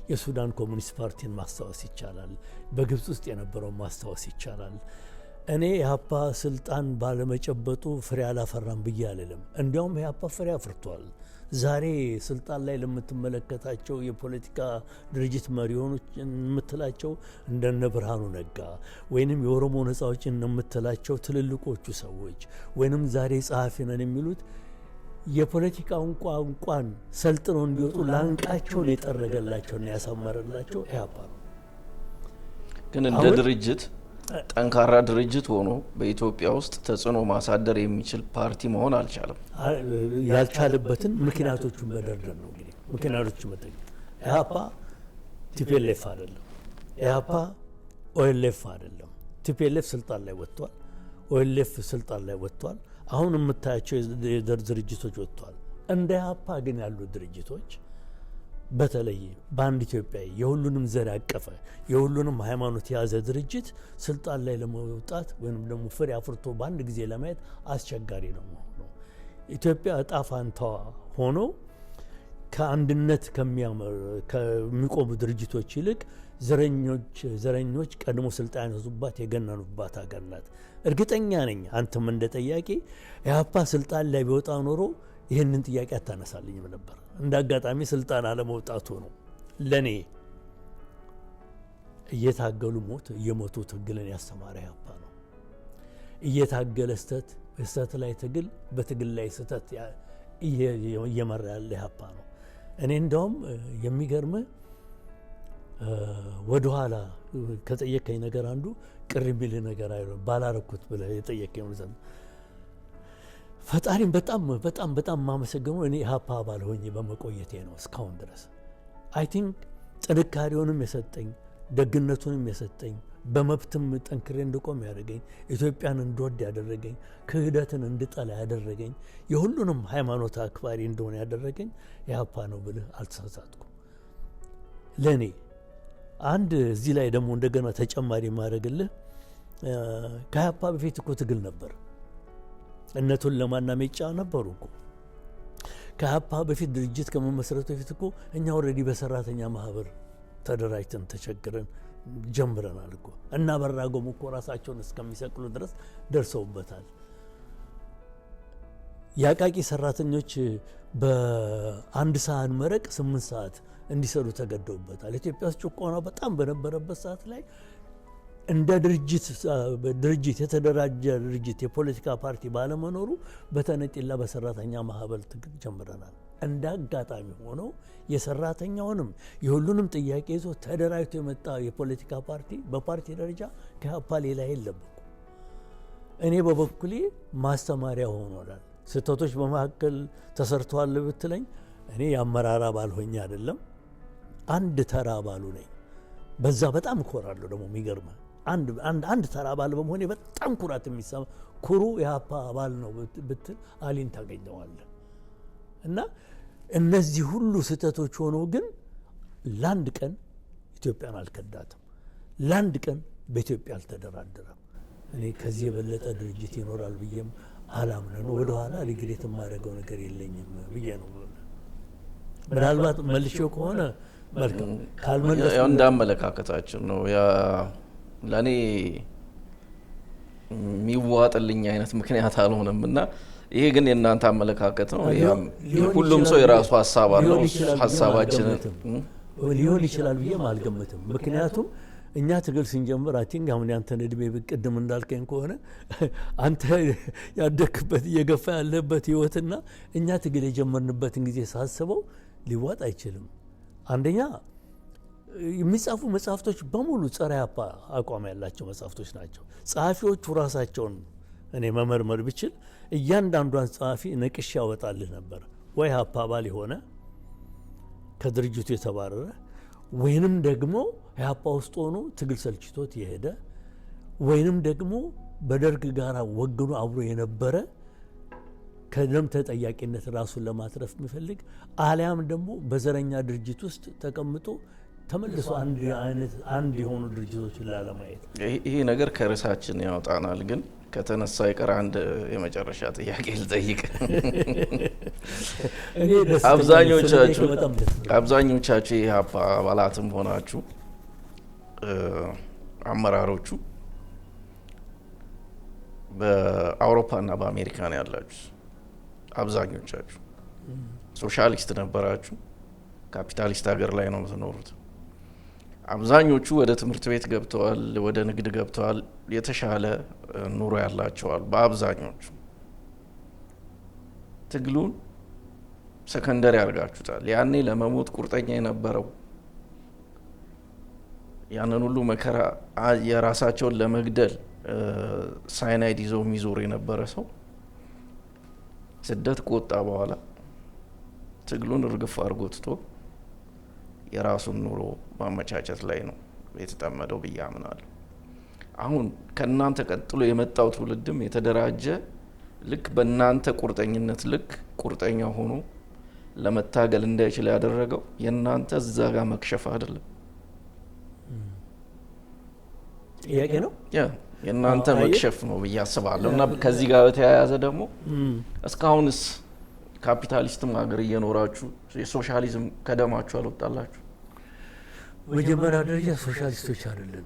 የሱዳን ኮሙኒስት ፓርቲን ማስታወስ ይቻላል። በግብጽ ውስጥ የነበረውን ማስታወስ ይቻላል። እኔ ኢህአፓ ስልጣን ባለመጨበጡ ፍሬ አላፈራም ብዬ አልልም። እንዲያውም ኢህአፓ ፍሬ አፍርቷል። ዛሬ ስልጣን ላይ ለምትመለከታቸው የፖለቲካ ድርጅት መሪዎች የምትላቸው እንደነ ብርሃኑ ነጋ ወይንም የኦሮሞ ነጻ አውጪ የምትላቸው ትልልቆቹ ሰዎች ወይንም ዛሬ ጸሐፊ ነን የሚሉት የፖለቲካውን ቋንቋን ሰልጥነው እንዲወጡ ላንቃቸውን የጠረገላቸውና ያሳመረላቸው ኢህአፓ ነው። ግን እንደ ድርጅት ጠንካራ ድርጅት ሆኖ በኢትዮጵያ ውስጥ ተጽዕኖ ማሳደር የሚችል ፓርቲ መሆን አልቻለም። ያልቻለበትን ምክንያቶቹን መደርደር ነው እንግዲህ ምክንያቶቹን መደርደር። ኢህአፓ ቲፒኤልኤፍ አይደለም፣ ኢህአፓ ኦኤልኤፍ አይደለም። ቲፒኤልኤፍ ስልጣን ላይ ወጥቷል፣ ኦኤልኤፍ ስልጣን ላይ ወጥቷል። አሁን የምታያቸው የዘር ድርጅቶች ወጥቷል። እንደ ኢህአፓ ግን ያሉ ድርጅቶች በተለይ በአንድ ኢትዮጵያዊ የሁሉንም ዘር ያቀፈ የሁሉንም ሃይማኖት የያዘ ድርጅት ስልጣን ላይ ለመውጣት ወይም ደግሞ ፍሬ አፍርቶ በአንድ ጊዜ ለማየት አስቸጋሪ ነው የሚሆነው። ኢትዮጵያ እጣ ፋንታዋ ሆኖ ከአንድነት ከሚቆሙ ድርጅቶች ይልቅ ዘረኞች ቀድሞ ስልጣን ያዙባት የገነኑባት ሀገር ናት። እርግጠኛ ነኝ አንተም እንደ ጠያቂ ኢህአፓ ስልጣን ላይ ቢወጣ ኖሮ ይህንን ጥያቄ አታነሳልኝም ነበር። እንደ አጋጣሚ ስልጣን አለመውጣቱ ነው ለኔ እየታገሉ እየሞቱ ትግልን ያስተማረ ኢህአፓ ነው። እየታገለ ስህተት ላይ ትግል፣ በትግል ላይ ስህተት እየመራ ያለ ኢህአፓ ነው። እኔ እንደውም የሚገርምህ ወደ ኋላ ከጠየቀኝ ነገር አንዱ ቅር የሚልህ ነገር አይደለም ባላረኩት ብለህ የጠየቀኝ ነው። ፈጣሪም በጣም ማመሰገነው እኔ ኢህአፓ አባል ሆኜ በመቆየቴ ነው እስካሁን ድረስ። አይ ቲንክ ጥንካሬውንም የሰጠኝ ደግነቱንም የሰጠኝ በመብትም ጠንክሬ እንድቆም ያደረገኝ ኢትዮጵያን እንድወድ ያደረገኝ ክህደትን እንድጠላ ያደረገኝ የሁሉንም ሃይማኖት አክባሪ እንደሆነ ያደረገኝ ኢህአፓ ነው ብልህ አልተሳሳትኩም። ለኔ አንድ እዚህ ላይ ደግሞ እንደገና ተጨማሪ ማድረግልህ ከኢህአፓ በፊት እኮ ትግል ነበር። እነቱን ለማና ሜጫ ነበሩ እኮ ከኢህአፓ በፊት ድርጅት ከመመስረቱ በፊት እኮ እኛ ኦልሬዲ በሰራተኛ ማህበር ተደራጅተን ተቸግረን ጀምረናል እኮ እና በራጎም እኮ ራሳቸውን እስከሚሰቅሉ ድረስ ደርሰውበታል። የአቃቂ ሰራተኞች በአንድ ሰዓት መረቅ 8 ሰዓት እንዲሰሩ ተገደውበታል። ኢትዮጵያ ውስጥ ጭቆና በጣም በነበረበት ሰዓት ላይ እንደ ድርጅት የተደራጀ ድርጅት የፖለቲካ ፓርቲ ባለመኖሩ በተነጢላ በሰራተኛ ማህበር ትግል ጀምረናል። እንደ አጋጣሚ ሆኖ የሰራተኛውንም የሁሉንም ጥያቄ ይዞ ተደራጅቶ የመጣ የፖለቲካ ፓርቲ በፓርቲ ደረጃ ከኢህአፓ ሌላ የለም። እኔ በበኩሌ ማስተማሪያ ሆኖናል። ስህተቶች በመካከል ተሰርተዋል ብትለኝ እኔ የአመራር አባል ሆኜ አይደለም አንድ ተራ አባሉ ነኝ። በዛ በጣም እኮራለሁ። ደግሞ የሚገርም አንድ ተራ አባል በመሆኔ በጣም ኩራት የሚሰማ ኩሩ የኢህአፓ አባል ነው ብትል አሊን ታገኘዋለህ። እና እነዚህ ሁሉ ስህተቶች ሆኖ ግን ለአንድ ቀን ኢትዮጵያን አልከዳትም፣ ለአንድ ቀን በኢትዮጵያ አልተደራደረም። እኔ ከዚህ የበለጠ ድርጅት ይኖራል ብዬም አላምነን ወደ ኋላ ሪግሬት የማደርገው ነገር የለኝም ብዬ ነው። ምናልባት መልሼው ከሆነ መልካም ካልመለስ ያው እንዳመለካከታችን ነው። ያ ለኔ የሚዋጥልኝ አይነት ምክንያት አልሆነም እና ይሄ ግን የእናንተ አመለካከት ነው። ሁሉም ሰው የራሱ ሀሳብ አለው። ሀሳባችንን ሊሆን ይችላል ብዬ አልገምትም። ምክንያቱም እኛ ትግል ስንጀምር አይ ቲንክ አሁን ያንተን እድሜ ቅድም እንዳልከኝ ከሆነ አንተ ያደክበት እየገፋ ያለበት ህይወትና እኛ ትግል የጀመርንበትን ጊዜ ሳስበው ሊዋጥ አይችልም። አንደኛ የሚጻፉ መጽሐፍቶች በሙሉ ጸረ ኢህአፓ አቋም ያላቸው መጽሐፍቶች ናቸው። ጸሐፊዎቹ ራሳቸውን እኔ መመርመር ብችል እያንዳንዷን ጸሐፊ ነቅሻ ያወጣልህ ነበር። ወይ ኢህአፓ አባል የሆነ ከድርጅቱ የተባረረ ወይንም ደግሞ ኢህአፓ ውስጥ ሆኖ ትግል ሰልችቶት የሄደ ወይንም ደግሞ በደርግ ጋር ወግኖ አብሮ የነበረ ከደም ተጠያቂነት ራሱን ለማትረፍ የሚፈልግ አሊያም ደግሞ በዘረኛ ድርጅት ውስጥ ተቀምጦ ተመልሶ አንድ የሆኑ ድርጅቶችን ላለማየት። ይሄ ነገር ከርዕሳችን ያወጣናል፣ ግን ከተነሳ ይቀር አንድ የመጨረሻ ጥያቄ ልጠይቅ። አብዛኞቻችሁ የኢህአፓ አባላትም ሆናችሁ አመራሮቹ በአውሮፓና በአሜሪካ ነው ያላችሁ። አብዛኞቻችሁ ሶሻሊስት ነበራችሁ፣ ካፒታሊስት ሀገር ላይ ነው የምትኖሩት። አብዛኞቹ ወደ ትምህርት ቤት ገብተዋል፣ ወደ ንግድ ገብተዋል፣ የተሻለ ኑሮ ያላቸዋል። በአብዛኞቹ ትግሉን ሰከንደሪ አድርጋችሁታል። ያኔ ለመሞት ቁርጠኛ የነበረው ያንን ሁሉ መከራ የራሳቸውን ለመግደል ሳይናይድ ይዘው የሚዞር የነበረ ሰው ስደት ከወጣ በኋላ ትግሉን እርግፍ አድርጎ ትቶ የራሱን ኑሮ ማመቻቸት ላይ ነው የተጠመደው ብዬ አምናለሁ። አሁን ከእናንተ ቀጥሎ የመጣው ትውልድም የተደራጀ ልክ በእናንተ ቁርጠኝነት ልክ ቁርጠኛ ሆኖ ለመታገል እንዳይችል ያደረገው የእናንተ እዛ ጋር መክሸፍ አይደለም፣ ጥያቄ ነው የእናንተ መክሸፍ ነው ብዬ አስባለሁ። እና ከዚህ ጋር በተያያዘ ደግሞ እስካሁንስ ካፒታሊስትም ሀገር እየኖራችሁ የሶሻሊዝም ከደማችሁ አልወጣላችሁ? መጀመሪያ ደረጃ ሶሻሊስቶች አይደለም።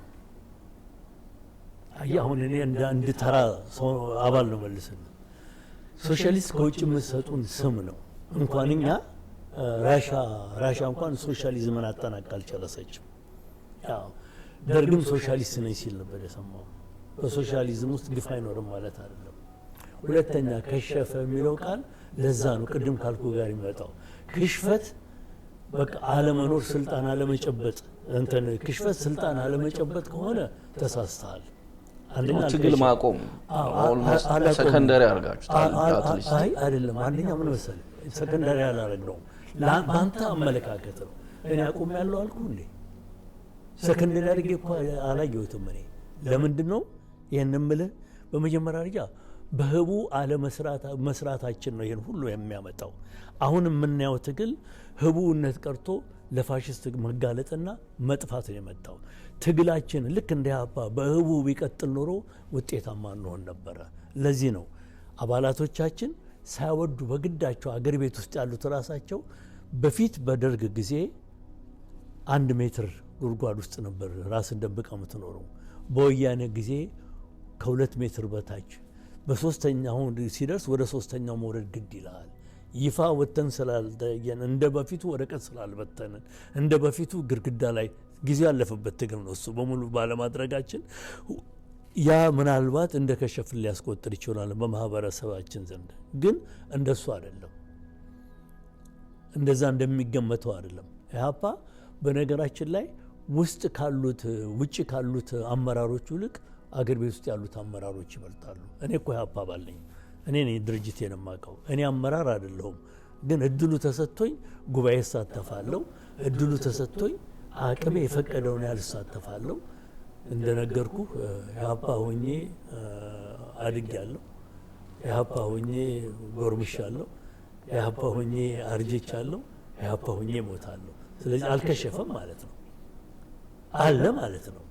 አሁን እኔ እንደ ተራ ሰው አባል ነው መልስልህ። ሶሻሊስት ከውጭ የምትሰጡን ስም ነው። እንኳን እኛ ራሻ እንኳን ሶሻሊዝምን አጠናቅቃ አልጨረሰችም። ያው ደርግም ሶሻሊስት ነኝ ሲል ነበር የሰማው። በሶሻሊዝም ውስጥ ግፍ አይኖርም ማለት አይደለም። ሁለተኛ ከሸፈ የሚለው ቃል ለዛ ነው ቅድም ካልኩ ጋር ይመጣው ክሽፈት በቃ አለመኖር፣ ስልጣን አለመጨበጥ። እንትን ክሽፈት ስልጣን አለመጨበጥ ከሆነ ተሳስተሃል። አንደኛ ትግል ማቆም ሰከንደሪ አድርጋችሁታል። አይ አይደለም። አንደኛ ምን መሰለህ ሰከንደሪ አላረግነው በአንተ አመለካከት ነው። እኔ አቁም ያለው አልኩ እንዴ? ሰከንደሪ አድርጌ እኮ አላየሁትም እኔ። ለምንድን ነው ይህን የምልህ? በመጀመሪያ ደረጃ በህቡ አለመስራታችን ነው ይህን ሁሉ የሚያመጣው። አሁን የምናየው ትግል ህቡነት ቀርቶ ለፋሽስት መጋለጥና መጥፋት ነው የመጣው። ትግላችን ልክ እንደ ኢህአፓ በህቡ ቢቀጥል ኖሮ ውጤታማ እንሆን ነበረ። ለዚህ ነው አባላቶቻችን ሳይወዱ በግዳቸው አገር ቤት ውስጥ ያሉት ራሳቸው በፊት በደርግ ጊዜ 1 ሜትር ጉድጓድ ውስጥ ነበር ራስን ደብቀ የምትኖረው። በወያኔ ጊዜ ከ2 ሜትር በታች፣ በሶስተኛው ሲደርስ ወደ ሶስተኛው መውረድ ግድ ይላል። ይፋ ወተን ስላልተየን እንደ በፊቱ ወረቀት ስላልበተንን እንደ በፊቱ ግድግዳ ላይ ጊዜ ያለፈበት ትግል ነው እሱ በሙሉ ባለማድረጋችን ያ ምናልባት እንደ ከሸፍ ሊያስቆጥር ይችላል በማህበረሰባችን ዘንድ። ግን እንደሱ አይደለም፣ እንደዛ እንደሚገመተው አይደለም። ኢህአፓ በነገራችን ላይ ውጭ ካሉት አመራሮች ይልቅ አገር ቤት ውስጥ ያሉት አመራሮች ይበልጣሉ። እኔ እኮ ኢህአፓ ባለኝ እኔ ነኝ ድርጅቴን የማውቀው። እኔ አመራር አይደለሁም፣ ግን እድሉ ተሰጥቶኝ ጉባኤ እሳተፋለሁ። እድሉ ተሰጥቶኝ አቅሜ የፈቀደውን ያህል እሳተፋለሁ። እንደነገርኩ ኢህአፓ ሆኜ አድጌያለሁ፣ ኢህአፓ ሆኜ ጎርምሻለሁ፣ ኢህአፓ ሆኜ አርጅቻለሁ፣ ኢህአፓ ሆኜ እሞታለሁ። ስለዚህ አልከሸፈም ማለት ነው፣ አለ ማለት ነው።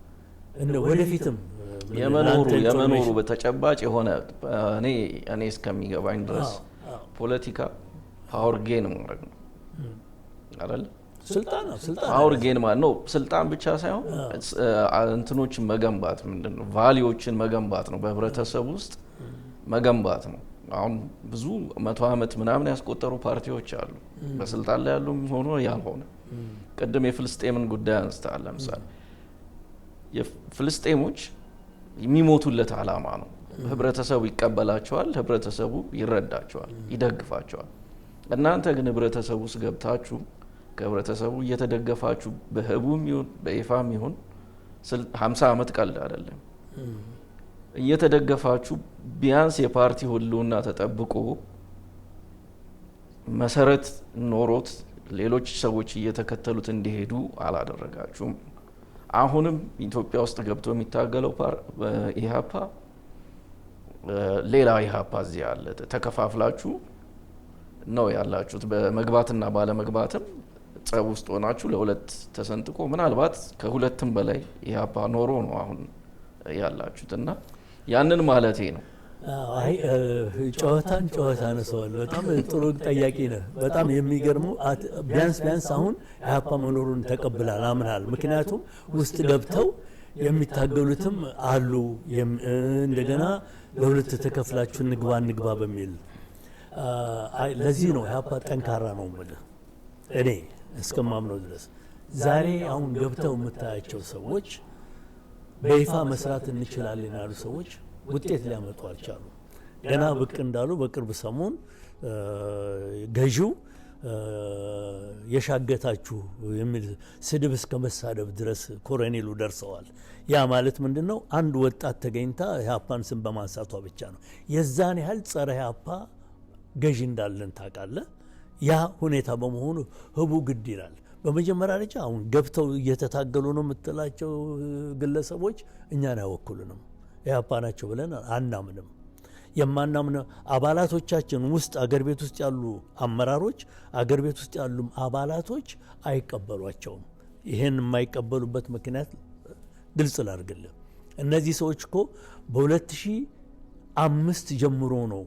ወደፊትም የመኖሩ በተጨባጭ የሆነ እኔ እስከሚገባኝ ድረስ ፖለቲካ ፓወር ጌን ማድረግ ነው አይደል? ስልጣን ፓወር ጌን ማለት ነው። ስልጣን ብቻ ሳይሆን እንትኖችን መገንባት ምንድነው ቫልዩዎችን መገንባት ነው፣ በህብረተሰብ ውስጥ መገንባት ነው። አሁን ብዙ 100 ዓመት ምናምን ያስቆጠሩ ፓርቲዎች አሉ፣ በስልጣን ላይ ያሉም ሆኖ ያልሆነ። ቅድም የፍልስጤምን ጉዳይ አንስተሃል። ለምሳሌ የፍልስጤሞች የሚሞቱለት አላማ ነው። ህብረተሰቡ ይቀበላቸዋል፣ ህብረተሰቡ ይረዳቸዋል፣ ይደግፋቸዋል። እናንተ ግን ህብረተሰቡ ውስጥ ገብታችሁ ከህብረተሰቡ እየተደገፋችሁ በህቡም ይሁን በይፋም ይሁን 50 ዓመት ቀልድ አይደለም እየተደገፋችሁ ቢያንስ የፓርቲ ሁሉና ተጠብቆ መሰረት ኖሮት ሌሎች ሰዎች እየተከተሉት እንዲሄዱ አላደረጋችሁም። አሁንም ኢትዮጵያ ውስጥ ገብቶ የሚታገለው ኢህአፓ ሌላ ኢህአፓ እዚህ አለ። ተከፋፍላችሁ ነው ያላችሁት። በመግባትና ባለመግባትም ጸብ ውስጥ ሆናችሁ ለሁለት ተሰንጥቆ ምናልባት ከሁለትም በላይ ኢህአፓ ኖሮ ነው አሁን ያላችሁትና ያንን ማለቴ ነው። አይ ጨዋታ ነሰዋል። በጣም ጥሩ ጠያቂ ነህ። በጣም የሚገርመው ቢያንስ አሁን ኢህአፓ መኖሩን ተቀብላል፣ አምናል። ምክንያቱም ውስጥ ገብተው የሚታገሉትም አሉ። እንደገና ለሁለት ተከፍላችሁ እንግባ በሚል ለዚህ ነው ኢህአፓ ጠንካራ ነው የምልህ እኔ እስከማምነው ድረስ። ዛሬ አሁን ገብተው የምታያቸው ሰዎች በይፋ መስራት እንችላለን ያሉ ሰዎች ውጤት ሊያመጡ አልቻሉ። ገና ብቅ እንዳሉ በቅርብ ሰሞን ገዢው የሻገታችሁ የሚል ስድብ እስከ መሳደብ ድረስ ኮሎኔሉ ደርሰዋል። ያ ማለት ምንድነው? አንድ ወጣት ተገኝታ ኢህአፓን ስም በማንሳቷ ብቻ ነው የዛን ያህል ጸረ ኢህአፓ ገዢ እንዳለን ታውቃለህ። ያ ሁኔታ በመሆኑ ህቡ ግድ ይላል። በመጀመሪያ ደረጃ አሁን ገብተው እየተታገሉ ነው የምትላቸው ግለሰቦች እኛን አይወክሉንም፣ ኢህአፓ ናቸው ብለን አናምንም። የማናምን አባላቶቻችን ውስጥ አገር ቤት ውስጥ ያሉ አመራሮች፣ አገር ቤት ውስጥ ያሉ አባላቶች አይቀበሏቸውም። ይሄን የማይቀበሉበት ምክንያት ግልጽ ላድርግልህ። እነዚህ ሰዎች እኮ በ2005 ጀምሮ ነው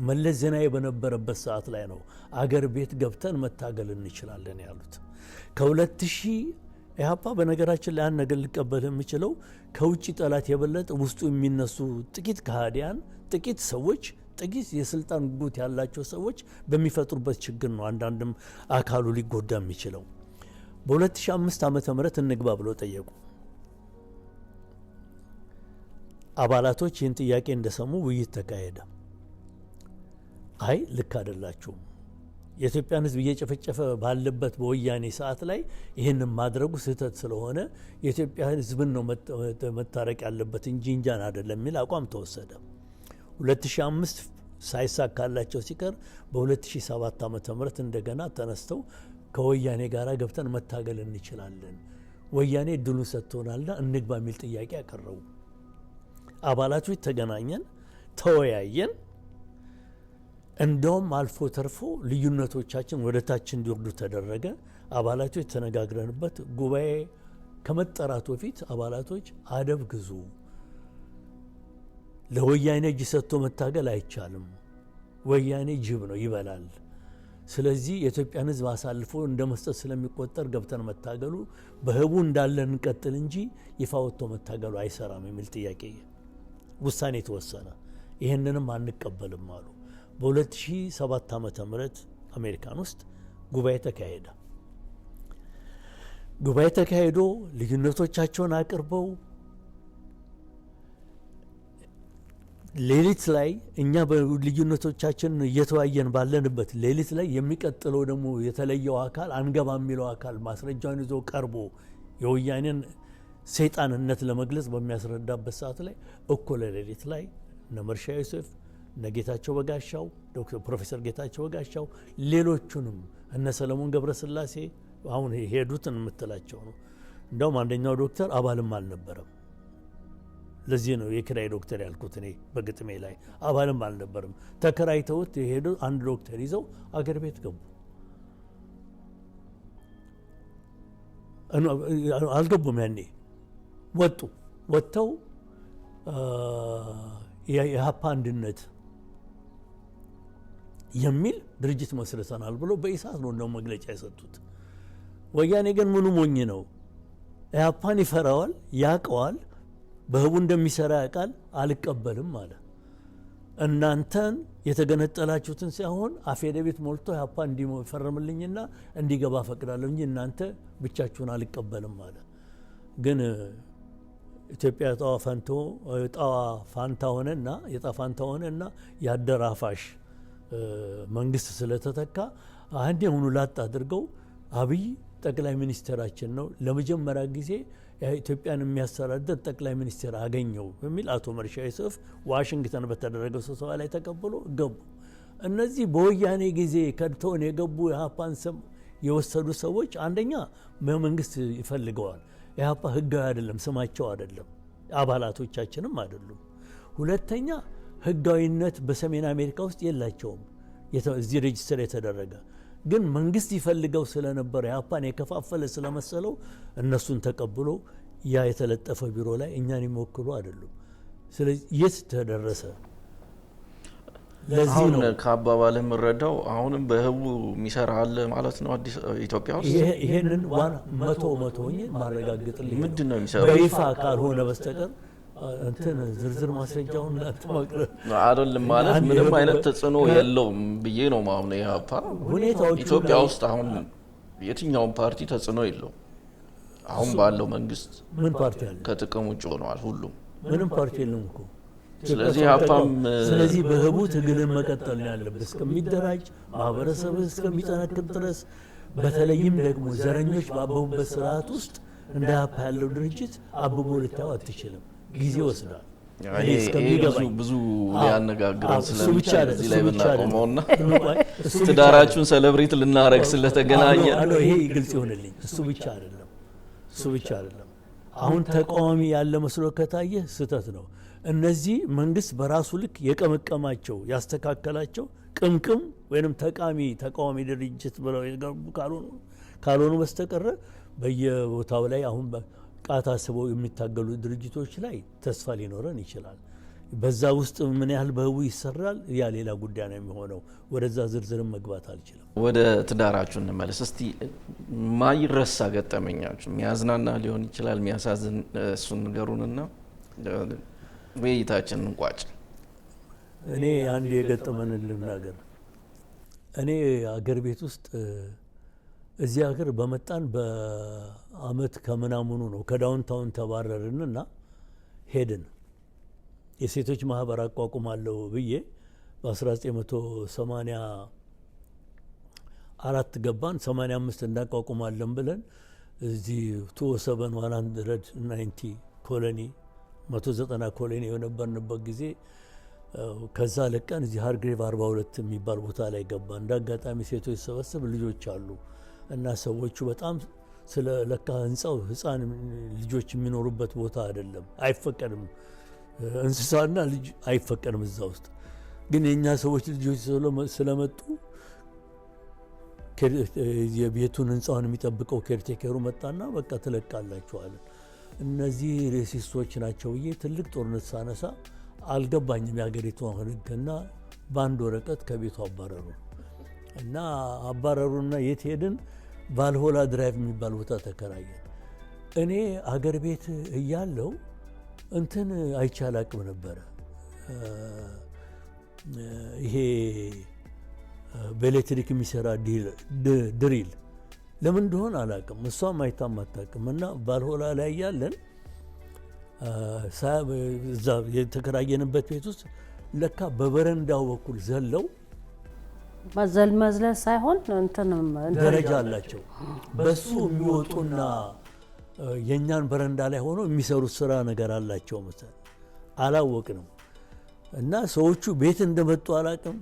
መለስ ዜናዊ በነበረበት ሰዓት ላይ ነው አገር ቤት ገብተን መታገል እንችላለን ያሉት። ከ2000 ኢህአፓ በነገራችን ላይ አንድ ነገር ሊቀበል የሚችለው ከውጭ ጠላት የበለጠ ውስጡ የሚነሱ ጥቂት ከሃዲያን፣ ጥቂት ሰዎች፣ ጥቂት የስልጣን ጉጉት ያላቸው ሰዎች በሚፈጥሩበት ችግር ነው አንዳንድም አካሉ ሊጎዳ የሚችለው። በ2005 ዓመተ ምህረት እንግባ ብለው ጠየቁ። አባላቶች ይህን ጥያቄ እንደሰሙ ውይይት ተካሄደ። አይ ልክ አይደላችሁም፣ የኢትዮጵያን ሕዝብ እየጨፈጨፈ ባለበት በወያኔ ሰዓት ላይ ይህንን ማድረጉ ስህተት ስለሆነ የኢትዮጵያ ሕዝብን ነው መታረቅ ያለበት እንጂ እንጃን አይደለም የሚል አቋም ተወሰደ። 2005 ሳይሳካላቸው ሲቀር በ2007 ዓመተ ምህረት እንደገና ተነስተው ከወያኔ ጋር ገብተን መታገል እንችላለን፣ ወያኔ እድሉን ሰጥቶናልና እንግባ የሚል ጥያቄ ያቀረቡ። አባላቶች ተገናኘን፣ ተወያየን። እንደውም አልፎ ተርፎ ልዩነቶቻችን ወደ ታች እንዲወርዱ ተደረገ። አባላቶች ተነጋግረንበት ጉባኤ ከመጠራቱ በፊት አባላቶች አደብ ግዙ፣ ለወያኔ እጅ ሰጥቶ መታገል አይቻልም፣ ወያኔ ጅብ ነው ይበላል፣ ስለዚህ የኢትዮጵያን ሕዝብ አሳልፎ እንደ መስጠት ስለሚቆጠር ገብተን መታገሉ በህቡ እንዳለን እንቀጥል እንጂ ይፋ ወጥቶ መታገሉ አይሰራም የሚል ጥያቄ ውሳኔ ተወሰነ። ይህንንም አንቀበልም አሉ። በ2007 ዓመተ ምህረት አሜሪካን ውስጥ ጉባኤ ተካሄደ። ጉባኤ ተካሄዶ ልዩነቶቻቸውን አቅርበው ሌሊት ላይ እኛ በልዩነቶቻችን እየተወያየን ባለንበት ሌሊት ላይ የሚቀጥለው ደግሞ የተለየው አካል አንገባ የሚለው አካል ማስረጃውን ይዞ ቀርቦ የወያኔን ሰይጣንነት ለመግለጽ በሚያስረዳበት ሰዓት ላይ እኩለ ሌሊት ላይ እነ መርሻ ዮሴፍ፣ እነ ጌታቸው በጋሻው፣ ዶክተር ፕሮፌሰር ጌታቸው በጋሻው፣ ሌሎቹንም እነ ሰለሞን ገብረስላሴ አሁን ሄዱትን የምትላቸው ነው። እንደውም አንደኛው ዶክተር አባልም አልነበረም። ለዚህ ነው የኪራይ ዶክተር ያልኩት እኔ በግጥሜ ላይ አባልም አልነበረም። ተከራይተውት የሄዱ አንድ ዶክተር ይዘው አገር ቤት ገቡ። አልገቡም፣ ያኔ ወጥተው የኢህአፓ አንድነት የሚል ድርጅት መስርተናል ብሎ በኢሳት ነው እንደው መግለጫ የሰጡት። ወያኔ ግን ምኑ ሞኝ ነው? ኢህአፓን ይፈራዋል፣ ያቀዋል፣ በህቡ እንደሚሰራ ያውቃል። አልቀበልም አለ። እናንተን የተገነጠላችሁትን ሳይሆን አፌደቤት ሞልቶ ኢህአፓ እንዲፈርምልኝና እንዲገባ ፈቅዳለሁ እንጂ እናንተ ብቻችሁን አልቀበልም አለ። ግን ኢትዮጵያ የጣዋ ፋንታ ሆነና ያደራፋሽ መንግስት ስለተተካ አንድ የሆኑ ላጥ አድርገው አብይ ጠቅላይ ሚኒስትራችን ነው፣ ለመጀመሪያ ጊዜ ኢትዮጵያን የሚያስተዳድር ጠቅላይ ሚኒስትር አገኘው በሚል አቶ መርሻ ዮሴፍ ዋሽንግተን በተደረገው ስብሰባ ላይ ተቀብሎ ገቡ። እነዚህ በወያኔ ጊዜ ከድተውን የገቡ ኢህአፓን ስም የወሰዱ ሰዎች አንደኛ መንግስት ይፈልገዋል። ኢህአፓ ህጋዊ አይደለም፣ ስማቸው አይደለም፣ አባላቶቻችንም አይደሉም። ሁለተኛ ህጋዊነት በሰሜን አሜሪካ ውስጥ የላቸውም እዚህ ሬጅስተር የተደረገ ግን መንግስት ይፈልገው ስለነበረ ኢህአፓን የከፋፈለ ስለመሰለው እነሱን ተቀብሎ ያ የተለጠፈ ቢሮ ላይ እኛን የሚወክሉ አይደሉም። ስለዚህ የት ተደረሰ? ለዚህ ነው ከአባባልህ የምረዳው አሁንም በህቡ የሚሰራ አለ ማለት ነው አዲስ ኢትዮጵያ ውስጥ። ይሄንን መቶ ማረጋግጥልኝ ምንድን ነው የሚሰራው? በይፋ ካልሆነ በስተቀር እንትን ዝርዝር ማስረጃውን ለማቅረብ አይደለም ማለት ምንም አይነት ተጽዕኖ የለውም ብዬ ነው ማለት ነው። ኢህአፓ ኢትዮጵያ ውስጥ አሁን የትኛውም ፓርቲ ተጽዕኖ የለውም። አሁን ባለው መንግስት ምን ፓርቲ አለ? ከጥቅም ውጭ ሆነዋል ሁሉም። ምንም ፓርቲ የለም እኮ ስለዚህ በህቡ ትግልን መቀጠል ነው ያለበት እስከሚደራጅ ማህበረሰብ እስከሚጠነክር ድረስ። በተለይም ደግሞ ዘረኞች ባበቡበት ስርዓት ውስጥ እንደ ኢህአፓ ያለው ድርጅት አብቦ ልታየው አትችልም። ጊዜ ወስዳል። ብዙ ሊያነጋግረን ስለሚቻል እዚህ ላይ ብናቆመውና ትዳራችሁን ሴሌብሬት ልናረግ ስለተገናኘ ይሄ ግልጽ ይሆንልኝ። እሱ ብቻ አይደለም። አሁን ተቃዋሚ ያለ መስሎ ከታየ ስህተት ነው። እነዚህ መንግስት በራሱ ልክ የቀመቀማቸው ያስተካከላቸው ቅምቅም ወይንም ተቃዋሚ ድርጅት ብለው የገቡ ካልሆኑ በስተቀር በየቦታው ላይ አሁን ቃታ ስበው የሚታገሉ ድርጅቶች ላይ ተስፋ ሊኖረን ይችላል። በዛ ውስጥ ምን ያህል በህቡ ይሰራል ያ ሌላ ጉዳይ ነው የሚሆነው። ወደዛ ዝርዝርም መግባት አልችልም። ወደ ትዳራችሁ እንመለስ እስቲ። ማይረሳ ገጠመኛችሁ የሚያዝናና ሊሆን ይችላል፣ የሚያሳዝን፣ እሱን ንገሩንና ውይይታችንን እንቋጭ። እኔ አንድ የገጠመንን ልናገር። እኔ አገር ቤት ውስጥ እዚህ ሀገር በመጣን በአመት ከምናምኑ ነው ከዳውንታውን ተባረርንና ሄድን። የሴቶች ማህበር አቋቁማለሁ ብዬ በ1984 ገባን። 85 እንዳቋቁማለን ብለን እዚህ 27190 ኮሎኒ 190 ኮሎኒ የነበርንበት ጊዜ ከዛ ለቀን እዚህ ሃርግሬቭ 42 የሚባል ቦታ ላይ ገባን። እንዳጋጣሚ ሴቶች ሰበስብ ልጆች አሉ እና ሰዎቹ በጣም ስለ ለካ ህንጻው ህፃን ልጆች የሚኖሩበት ቦታ አይደለም፣ አይፈቀድም፣ እንስሳና ልጅ አይፈቀድም እዛ ውስጥ። ግን የኛ ሰዎች ልጆች ስለመጡ የቤቱን ህንጻውን የሚጠብቀው ኬርቴከሩ መጣና በቃ ትለቃላችኋል። እነዚህ ሬሲስቶች ናቸው ብዬ ትልቅ ጦርነት ሳነሳ አልገባኝም የሀገሪቱ ህግና በአንድ ወረቀት ከቤቱ አባረሩ እና አባረሩና የት ሄድን? ቫልሆላ ድራይቭ የሚባል ቦታ ተከራየን። እኔ አገር ቤት እያለው እንትን አይቻላቅም ነበረ። ይሄ በኤሌክትሪክ የሚሰራ ድሪል ለምን እንደሆነ አላቅም፣ እሷም አይታም አታቅም። እና ቫልሆላ ላይ ያለን እዛ የተከራየንበት ቤት ውስጥ ለካ በበረንዳው በኩል ዘለው መዝለል ሳይሆን እንትንም ደረጃ አላቸው። በሱ የሚወጡና የኛን በረንዳ ላይ ሆኖ የሚሰሩት ስራ ነገር አላቸው መሰል አላወቅንም። እና ሰዎቹ ቤት እንደመጡ አላቅም፣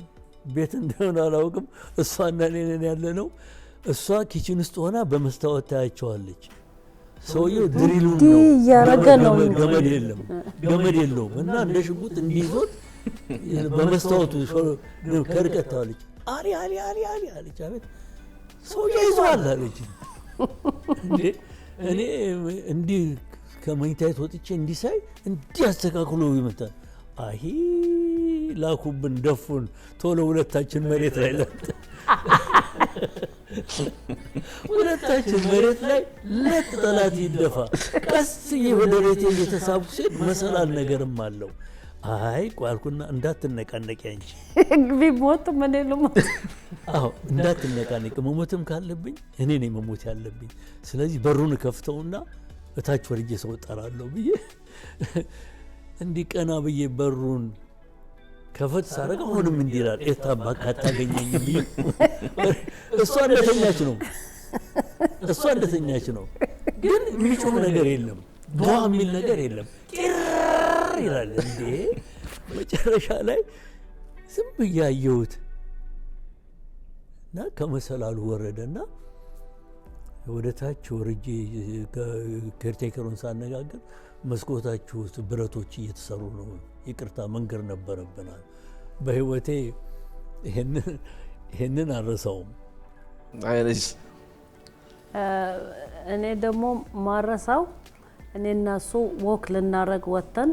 ቤት እንደሆነ አላውቅም። እሷና እኔ ነን ያለነው። እሷ ኪችን ውስጥ ሆና በመስታወት ታያቸዋለች። ሰውየው ድሪሉን ነው ያረገ ነው፣ ገመድ የለውም እና እንደ ሽጉጥ እንዲዞር በመስታወቱ ከርቀት ታለች። አሊ አለች። አቤት ሰውዬ ይዟል አለች። እኔ እንዲህ ከመኝታዬ ወጥቼ እንዲህ ሳይ እንዲህ አስተካክሎ ይመጣል። አይ ላኩብን፣ ደፉን። ቶሎ ሁለታችን መሬት ላይ ሁለታችን መሬት ላይ ለጥ ጠላት ይደፋ። ቀስ ወደ ቤቴ እየተሳቡ ሲል መሰላል ነገርም አለው። አይ ቋልኩና እንዳትነቃነቂ አንቺ ቢሞት ምን ልሞት? አዎ እንዳትነቃነቂ፣ መሞትም ካለብኝ እኔ ነኝ መሞት ያለብኝ። ስለዚህ በሩን ከፍተውና እታች ወርጄ ሰው ጠራለሁ ብዬ እንዲቀና ብዬ በሩን ከፈት ሳረጋ አሁንም እንዲላል እታባ ካታገኘኝ ብዬ እሷ እንደተኛች ነው። ግን የሚጮህ ነገር የለም፣ ዱዓ የሚል ነገር የለም። ይላል እንዴ! መጨረሻ ላይ ዝም ብዬ አየሁት እና ከመሰላሉ ወረደና ወደ ታች ወርጄ ኬርቴከሩን ሳነጋገር መስኮታችሁ ውስጥ ብረቶች እየተሰሩ ነው፣ ይቅርታ መንገር ነበረብናል። በህይወቴ ይሄንን አልረሳውም። እኔ ደግሞ ማረሳው እኔና እሱ ወክ ልናረግ ወተን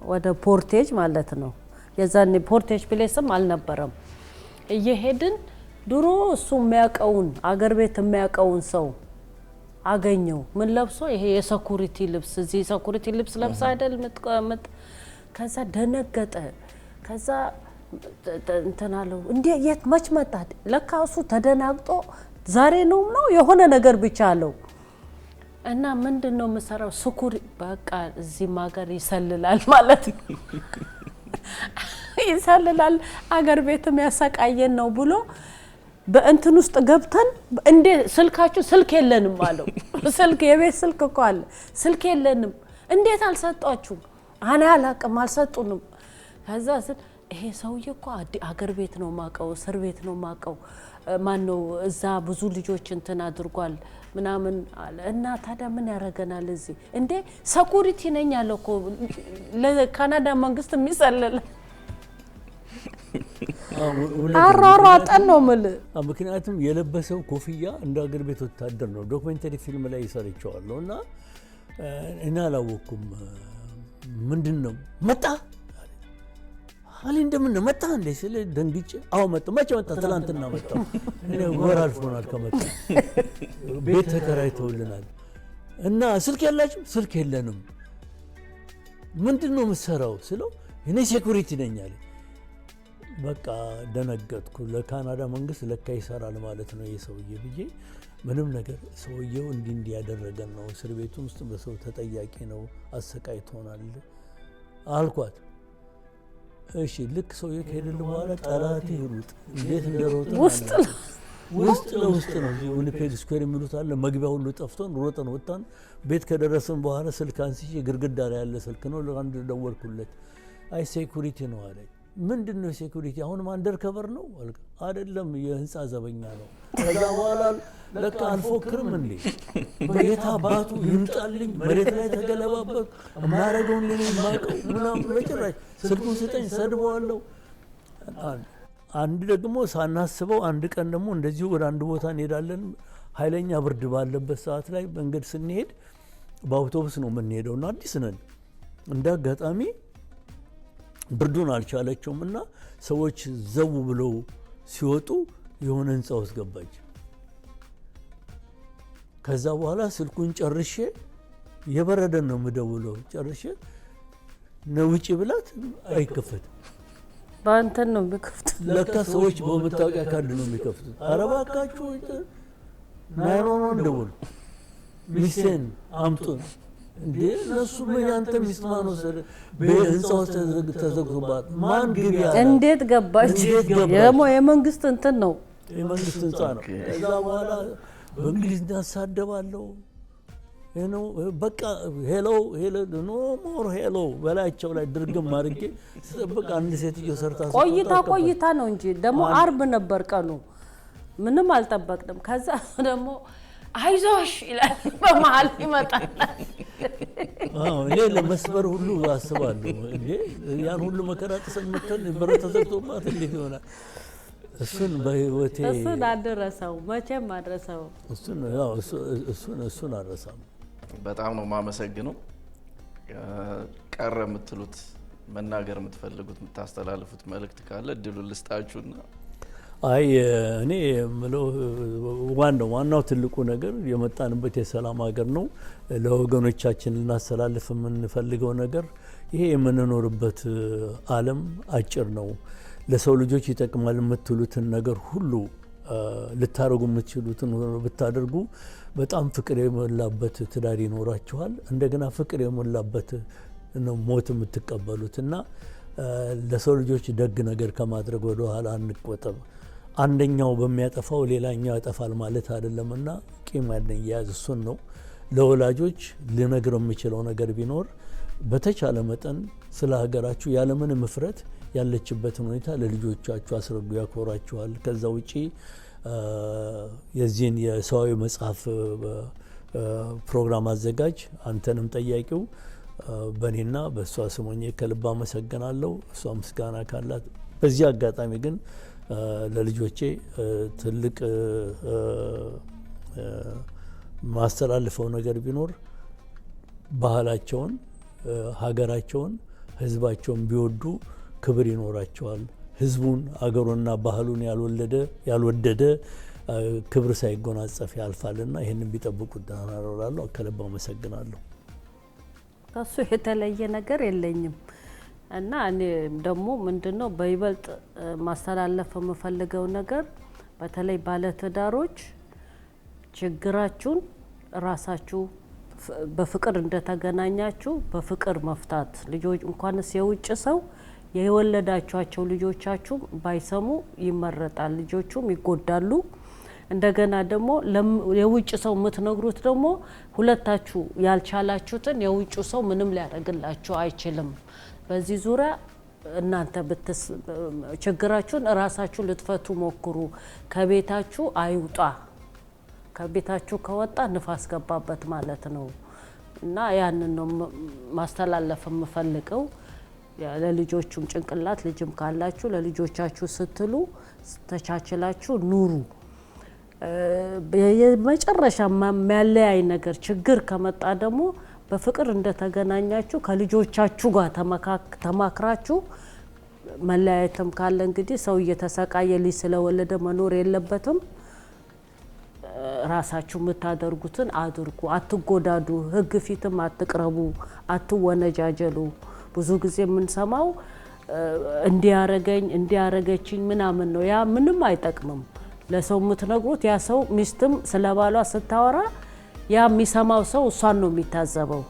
ወደ ፖርቴጅ ማለት ነው። የዛኔ ፖርቴጅ ፕሌስም አልነበረም። እየሄድን ድሮ እሱ የሚያቀውን አገር ቤት የሚያቀውን ሰው አገኘው። ምን ለብሶ? ይሄ የሴኩሪቲ ልብስ፣ እዚህ የሴኩሪቲ ልብስ ለብሳ አይደል ምትቀመጥ። ከዛ ደነገጠ። ከዛ እንትናለው እንዴ የት መች መጣ? ለካ እሱ ተደናግጦ ዛሬ ነው የሆነ ነገር ብቻ አለው። እና ምንድነው መሰራው? ሴኩሪቲ በቃ እዚህ ማገር ይሰልላል ማለት ነው። ይሰልላል አገር ቤትም ያሰቃየን ነው ብሎ በእንትን ውስጥ ገብተን እንደ ስልካችሁ ስልክ የለንም አለው ስልክ የቤት ስልክ እኮ አለ ስልክ የለንም እንዴት አልሰጣችሁም አና አላቅም አልሰጡንም ከዛ ይሄ ሰውዬ እኮ አገር ቤት ነው ማቀው እስር ቤት ነው ማቀው ማን ነው እዛ ብዙ ልጆች እንትን አድርጓል ምናምን አለ እና ታዲያ ምን ያረጋናል እዚህ እንዴ ሴኩሪቲ ነኝ አለው እኮ ለካናዳ መንግስት የሚሰለል አራራጠን ነው ማለት ምክንያቱም የለበሰው ኮፍያ እንደ አገር ቤት ወታደር ነው ዶክመንተሪ ፊልም ላይ ይሰርቻለሁ እና እኔ አላወኩም ምንድነው መጣ አለ እንደምን መጣ እንደ ስለ ደንግጬ አው መጣ መቼ መጣ ትላንትና መጣ እኔ ወር አልፎናል ከመጣ ቤት ተከራይተውልናል እና ስልክ ያላችሁ ስልክ የለንም ምንድነው የምትሰራው ስለው እኔ ሴኩሪቲ ነኝ አለ በቃ ደነገጥኩ ለካናዳ መንግስት ለካ ይሰራል ማለት ነው የሰውዬ ብዬ ምንም ነገር ሰውዬው እንዲህ ያደረገን ነው እስር ቤት ውስጥ በሰው ተጠያቂ ነው አሰቃይቶናል አልኳት እሺ ልክ ሰውዬው ከሄደል በኋላ ጠላቴ ይሩጥ እንዴት እንደሮጠ ውስጥ ለውስጥ ነው ዊኒፔግ ስኩዌር የሚሉት አለ መግቢያ ሁሉ ጠፍቶን ሮጠን ወጣን ቤት ከደረስን በኋላ ስልክ አንስቼ ግርግዳ ላይ ያለ ስልክ ነው ለአንድ ደወልኩለት አይ ሴኩሪቲ ነው አለኝ ምንድነው ሴኩሪቲ አሁን አንደር ከቨር ነው አይደለም የህንጻ ዘበኛ ነው ከዛ በኋላ ለካ አልፎክርም እንዴ በየታ ባቱ ይምጣልኝ መሬት ላይ ተገለባበት ማረጋውን ለኔ ማቀው ምናምን በጭራሽ ስልኩን ስጠኝ ሰድበዋለሁ አንድ ደግሞ ሳናስበው አንድ ቀን ደግሞ እንደዚሁ ወደ አንድ ቦታ እንሄዳለን ኃይለኛ ብርድ ባለበት ሰዓት ላይ መንገድ ስንሄድ በአውቶቡስ ነው የምንሄደውና አዲስ ነን እንዳጋጣሚ ብርዱን አልቻለችውምና ሰዎች ዘው ብለው ሲወጡ የሆነ ህንጻ ውስጥ ገባች ከዛ በኋላ ስልኩን ጨርሼ የበረደን ነው የምደውለው ጨርሼ ነው ውጪ ብላት አይከፈትም ባንተን ነው የሚከፍት ለካ ሰዎች በመታወቂያ ካርድ ነው የሚከፍቱት አረባካችሁ ናይሮን ደውል ሚስቴን አምጡን እንዴ ለሱ ያንተ ሚስማኖ ሰደ በህንጻው ተዘግቶባት ማን ግቢ ያለ እንዴት ገባች የመንግስት እንትን ነው የመንግስት ህንጻ ነው ከዛ በኋላ በእንግሊዝኛ ሳደባለው ነው በቃ ሄሎ ኖ ሞር ሄሎ በላቸው ላይ ድርግም አድርጌ ተጠብቅ አንድ ሴትዮ ሰርታ ቆይታ ነው እንጂ ደግሞ አርብ ነበር ቀኑ ምንም አልጠበቅንም ከዛ ደግሞ አይዞሽ ይላል በመሃል ይመጣል እኔ ለመስበር ሁሉ አስባለሁ እንዴ ያን ሁሉ መከራ ተሰምተን በር ተዘግቶባት እንዴት ይሆናል እሱን በህይወቴ እሱን አደረሰው መቼም አደረሰው እሱን አደረሰው በጣም ነው ማመሰግነው ቀረ የምትሉት መናገር የምትፈልጉት የምታስተላልፉት መልእክት ካለ እድሉ ልስጣችሁና አይ እኔ ምለው ዋናው ትልቁ ነገር የመጣንበት የሰላም ሀገር ነው ለወገኖቻችን ልናስተላልፍ የምንፈልገው ነገር ይሄ የምንኖርበት ዓለም አጭር ነው ለሰው ልጆች ይጠቅማል የምትሉትን ነገር ሁሉ ልታረጉ የምትችሉትን ብታደርጉ በጣም ፍቅር የሞላበት ትዳር ይኖራችኋል እንደገና ፍቅር የሞላበት ነው ሞት የምትቀበሉትና ለሰው ልጆች ደግ ነገር ከማድረግ ወደ ኋላ አንቆጠብ አንደኛው በሚያጠፋው ሌላኛው ያጠፋል ማለት አይደለምና ቂም ያያዝ እሱን ነው ለወላጆች ልነግረው የሚችለው ነገር ቢኖር በተቻለ መጠን ስለ ሀገራችሁ ያለምን መፍረት ያለችበትን ሁኔታ ለልጆቻችሁ አስረዱ ያኮራችኋል ከዛ ውጪ የዚህን የሰዋዊ መጽሐፍ ፕሮግራም አዘጋጅ አንተንም ጠያቂው በኔና በሷ ስሞኝ ከልባ መሰግናለሁ እሷ ምስጋና ካላት በዚህ አጋጣሚ ግን ለልጆቼ ትልቅ ማስተላለፈው ነገር ቢኖር ባህላቸውን ሀገራቸውን ህዝባቸውን ቢወዱ ክብር ይኖራቸዋል ህዝቡን አገሩና ባህሉን ያልወደደ ክብር ሳይጎናጸፍ ያልፋልና ይሄንን ቢጠብቁ ዳናራራለሁ ከልባ መሰግናለሁ ከሱ የተለየ ነገር የለኝም እና እኔ ደግሞ ምንድነው በይበልጥ ማስተላለፍ የምፈልገው ነገር በተለይ ባለትዳሮች ችግራችሁን ራሳችሁ በፍቅር እንደተገናኛችሁ በፍቅር መፍታት ልጆች እንኳንስ የውጭ ሰው የወለዳችኋቸው ልጆቻችሁ ባይሰሙ ይመረጣል። ልጆቹም ይጎዳሉ። እንደገና ደግሞ የውጭ ሰው የምትነግሩት ደግሞ ሁለታችሁ ያልቻላችሁትን የውጭ ሰው ምንም ሊያደርግላችሁ አይችልም። በዚህ ዙሪያ እናንተ ችግራችሁን ራሳችሁ ልትፈቱ ሞክሩ። ከቤታችሁ አይውጣ። ከቤታችሁ ከወጣ ንፋስ ገባበት ማለት ነው እና ያንን ነው ማስተላለፍ የምፈልገው። ለልጆቹም ጭንቅላት ልጅም ካላችሁ ለልጆቻችሁ ስትሉ ተቻችላችሁ ኑሩ። የመጨረሻ የሚያለያይ ነገር ችግር ከመጣ ደግሞ በፍቅር እንደተገናኛችሁ ከልጆቻችሁ ጋር ተማክራችሁ መለያየትም ካለ እንግዲህ ሰው እየተሰቃየ ልጅ ስለወለደ መኖር የለበትም። ራሳችሁ የምታደርጉትን አድርጉ። አትጎዳዱ። ሕግ ፊትም አትቅረቡ። አትወነጃጀሉ። ብዙ ጊዜ የምንሰማው እንዲያረገኝ እንዲያረገችኝ ምናምን ነው። ያ ምንም አይጠቅምም። ለሰው የምትነግሩት ያ ሰው ሚስትም ስለባሏ ስታወራ ያ የሚሰማው ሰው እሷን ነው የሚታዘበው።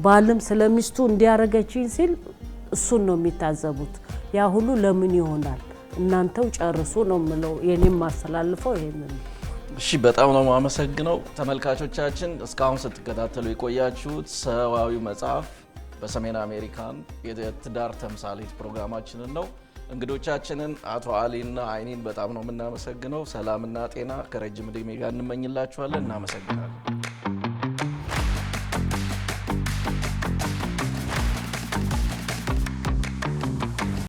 ባልም ስለሚስቱ እንዲያረገችኝ ሲል እሱን ነው የሚታዘቡት። ያ ሁሉ ለምን ይሆናል? እናንተው ጨርሱ ነው የምለው። የኔም ማስተላልፈው ይሄንን። እሺ በጣም ነው የማመሰግነው። ተመልካቾቻችን እስካሁን ስትከታተሉ የቆያችሁት ሰዋዊ መጽሐፍ በሰሜን አሜሪካን የትዳር ተምሳሌት ፕሮግራማችንን ነው። እንግዶቻችንን አቶ አሊና አይኒን በጣም ነው የምናመሰግነው። ሰላምና ጤና ከረጅም ዕድሜ ጋር እንመኝላችኋለን። እናመሰግናለን።